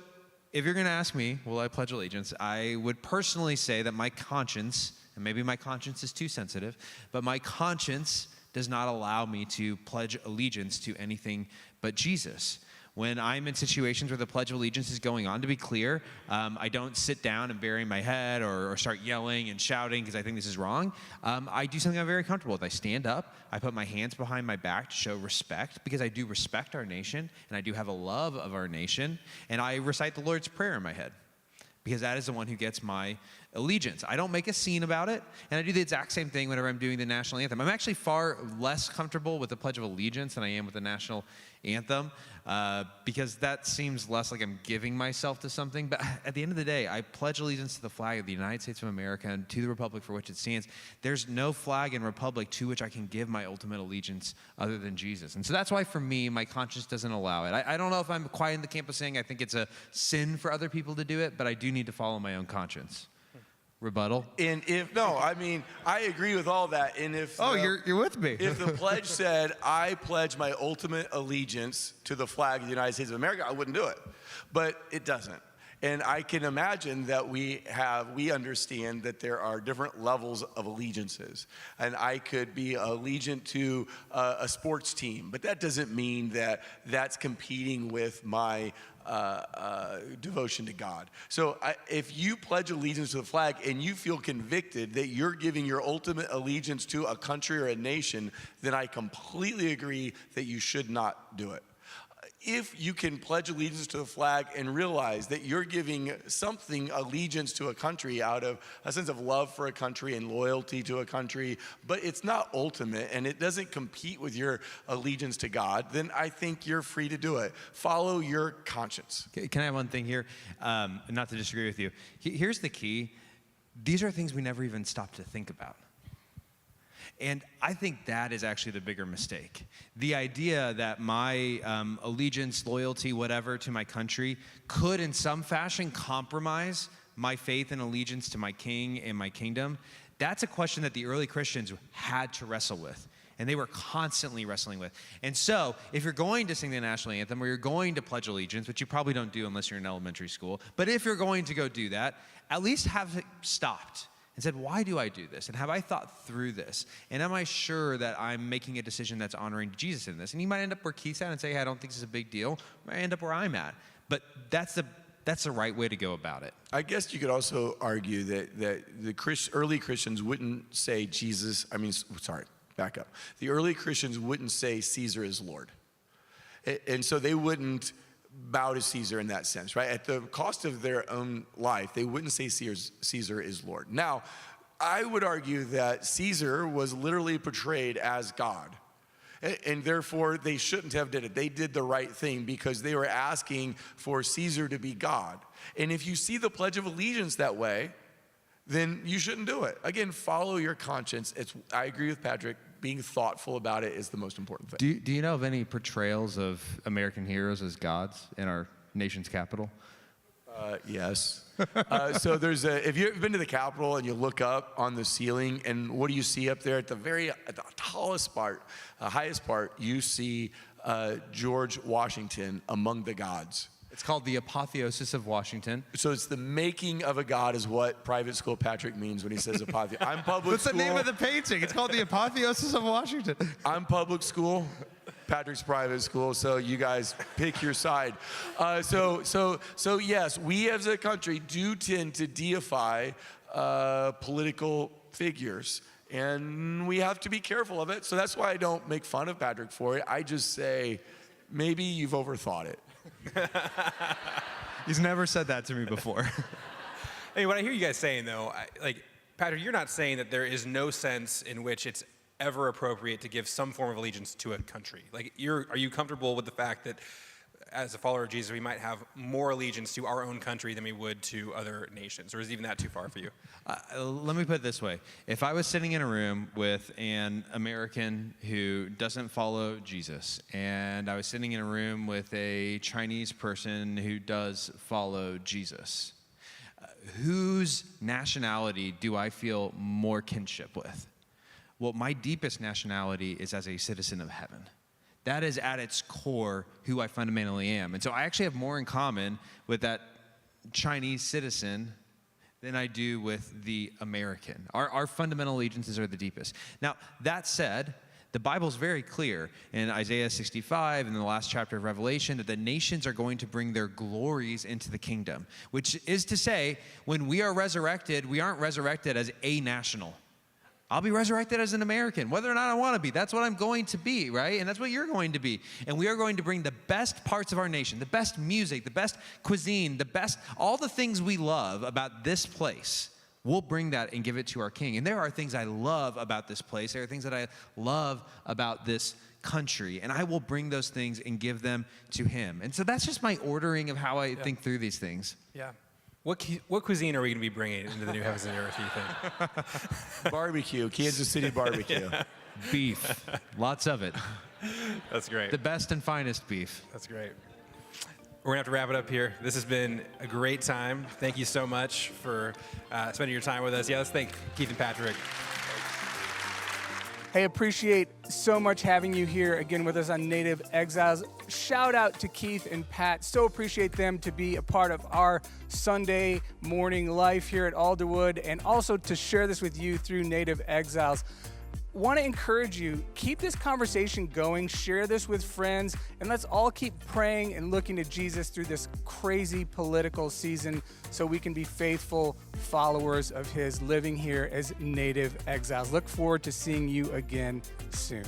if you're going to ask me, will I pledge allegiance? I would personally say that my conscience, and maybe my conscience is too sensitive, but my conscience does not allow me to pledge allegiance to anything but Jesus. When I'm in situations where the Pledge of Allegiance is going on, to be clear, I don't sit down and bury my head or start yelling and shouting because I think this is wrong. I do something I'm very comfortable with. I stand up, I put my hands behind my back to show respect because I do respect our nation and I do have a love of our nation, and I recite the Lord's Prayer in my head because that is the one who gets my allegiance. I don't make a scene about it, and I do the exact same thing whenever I'm doing the national anthem. I'm actually far less comfortable with the Pledge of Allegiance than I am with the national anthem because that seems less like I'm giving myself to something. But at the end of the day, I pledge allegiance to the flag of the United States of America and to the republic for which it stands. There's no flag and republic to which I can give my ultimate allegiance other than Jesus. And so that's why, for me, my conscience doesn't allow it. I don't know if I'm quite in the camp of saying I think it's a sin for other people to do it, but I do need to follow my own conscience. Rebuttal? And I agree with all that. And if you're with me. If the pledge said, I pledge my ultimate allegiance to the flag of the United States of America, I wouldn't do it. But it doesn't. And I can imagine that we understand that there are different levels of allegiances. And I could be allegiant to a sports team, but that doesn't mean that that's competing with my devotion to God. So if you pledge allegiance to the flag and you feel convicted that you're giving your ultimate allegiance to a country or a nation, then I completely agree that you should not do it. If you can pledge allegiance to the flag and realize that you're giving something allegiance to a country out of a sense of love for a country and loyalty to a country, but it's not ultimate and it doesn't compete with your allegiance to God, then I think you're free to do it. Follow your conscience. Can I have one thing here? Not to disagree with you. Here's the key. These are things we never even stop to think about. And I think that is actually the bigger mistake. The idea that my allegiance, loyalty, whatever to my country could in some fashion compromise my faith and allegiance to my king and my kingdom, that's a question that the early Christians had to wrestle with. and they were constantly wrestling with. And so if you're going to sing the national anthem or you're going to pledge allegiance, which you probably don't do unless you're in elementary school, but if you're going to go do that, at least have it stopped and said, why do I do this? And have I thought through this? And am I sure that I'm making a decision that's honoring Jesus in this? And you might end up where Keith's at and say, hey, I don't think this is a big deal. You might end up where I'm at. But that's the right way to go about it. I guess you could also argue that the early Christians wouldn't say back up. The early Christians wouldn't say Caesar is Lord. And so they wouldn't bow to Caesar in that sense, right? At the cost of their own life, they wouldn't say Caesar is Lord. Now, I would argue that Caesar was literally portrayed as God. And therefore, they shouldn't have did it. They did the right thing because they were asking for Caesar to be God. And if you see the Pledge of Allegiance that way, then you shouldn't do it. Again, follow your conscience. I agree with Patrick. Being thoughtful about it is the most important thing. Do you know of any portrayals of American heroes as gods in our nation's capital? Yes. So if you've been to the Capitol and you look up on the ceiling, and what do you see up there at the tallest part, highest part, you see George Washington among the gods. It's called the apotheosis of Washington. So it's the making of a god is what private school Patrick means when he says apotheosis. I'm public What's school. the name of the painting? It's called the apotheosis of Washington. I'm public school. Patrick's private school, so you guys pick your side. So yes, we as a country do tend to deify political figures, and we have to be careful of it. So that's why I don't make fun of Patrick for it. I just say, maybe you've overthought it. He's never said that to me before. Hey, what I hear you guys saying, though, Patrick, you're not saying that there is no sense in which it's ever appropriate to give some form of allegiance to a country. Are you comfortable with the fact that as a follower of Jesus, we might have more allegiance to our own country than we would to other nations? Or is even that too far for you? Let me put it this way. If I was sitting in a room with an American who doesn't follow Jesus, and I was sitting in a room with a Chinese person who does follow Jesus, whose nationality do I feel more kinship with? Well, my deepest nationality is as a citizen of heaven. That is at its core who I fundamentally am. And so I actually have more in common with that Chinese citizen than I do with the American. Our fundamental allegiances are the deepest. Now, that said, the Bible's very clear in Isaiah 65 and in the last chapter of Revelation that the nations are going to bring their glories into the kingdom, which is to say, when we are resurrected, we aren't resurrected as a national. I'll be resurrected as an American, whether or not I want to be. That's what I'm going to be, right? And that's what you're going to be. And we are going to bring the best parts of our nation, the best music, the best cuisine, all the things we love about this place. We'll bring that and give it to our King. And there are things I love about this place. There are things that I love about this country. And I will bring those things and give them to him. And so that's just my ordering of how I think through these things. Yeah. What cuisine are we going to be bringing into the new heavens and earth, do you think? Barbecue, Kansas City barbecue. Beef, lots of it. That's great. The best and finest beef. That's great. We're going to have to wrap it up here. This has been a great time. Thank you so much for spending your time with us. Yeah, let's thank Keith and Patrick. Hey, appreciate so much having you here again with us on Native Exiles. Shout out to Keith and Pat. So appreciate them to be a part of our Sunday morning life here at Alderwood, and also to share this with you through Native Exiles. Want to encourage you, keep this conversation going, share this with friends, and let's all keep praying and looking to Jesus through this crazy political season so we can be faithful followers of his living here as Native Exiles. Look forward to seeing you again soon.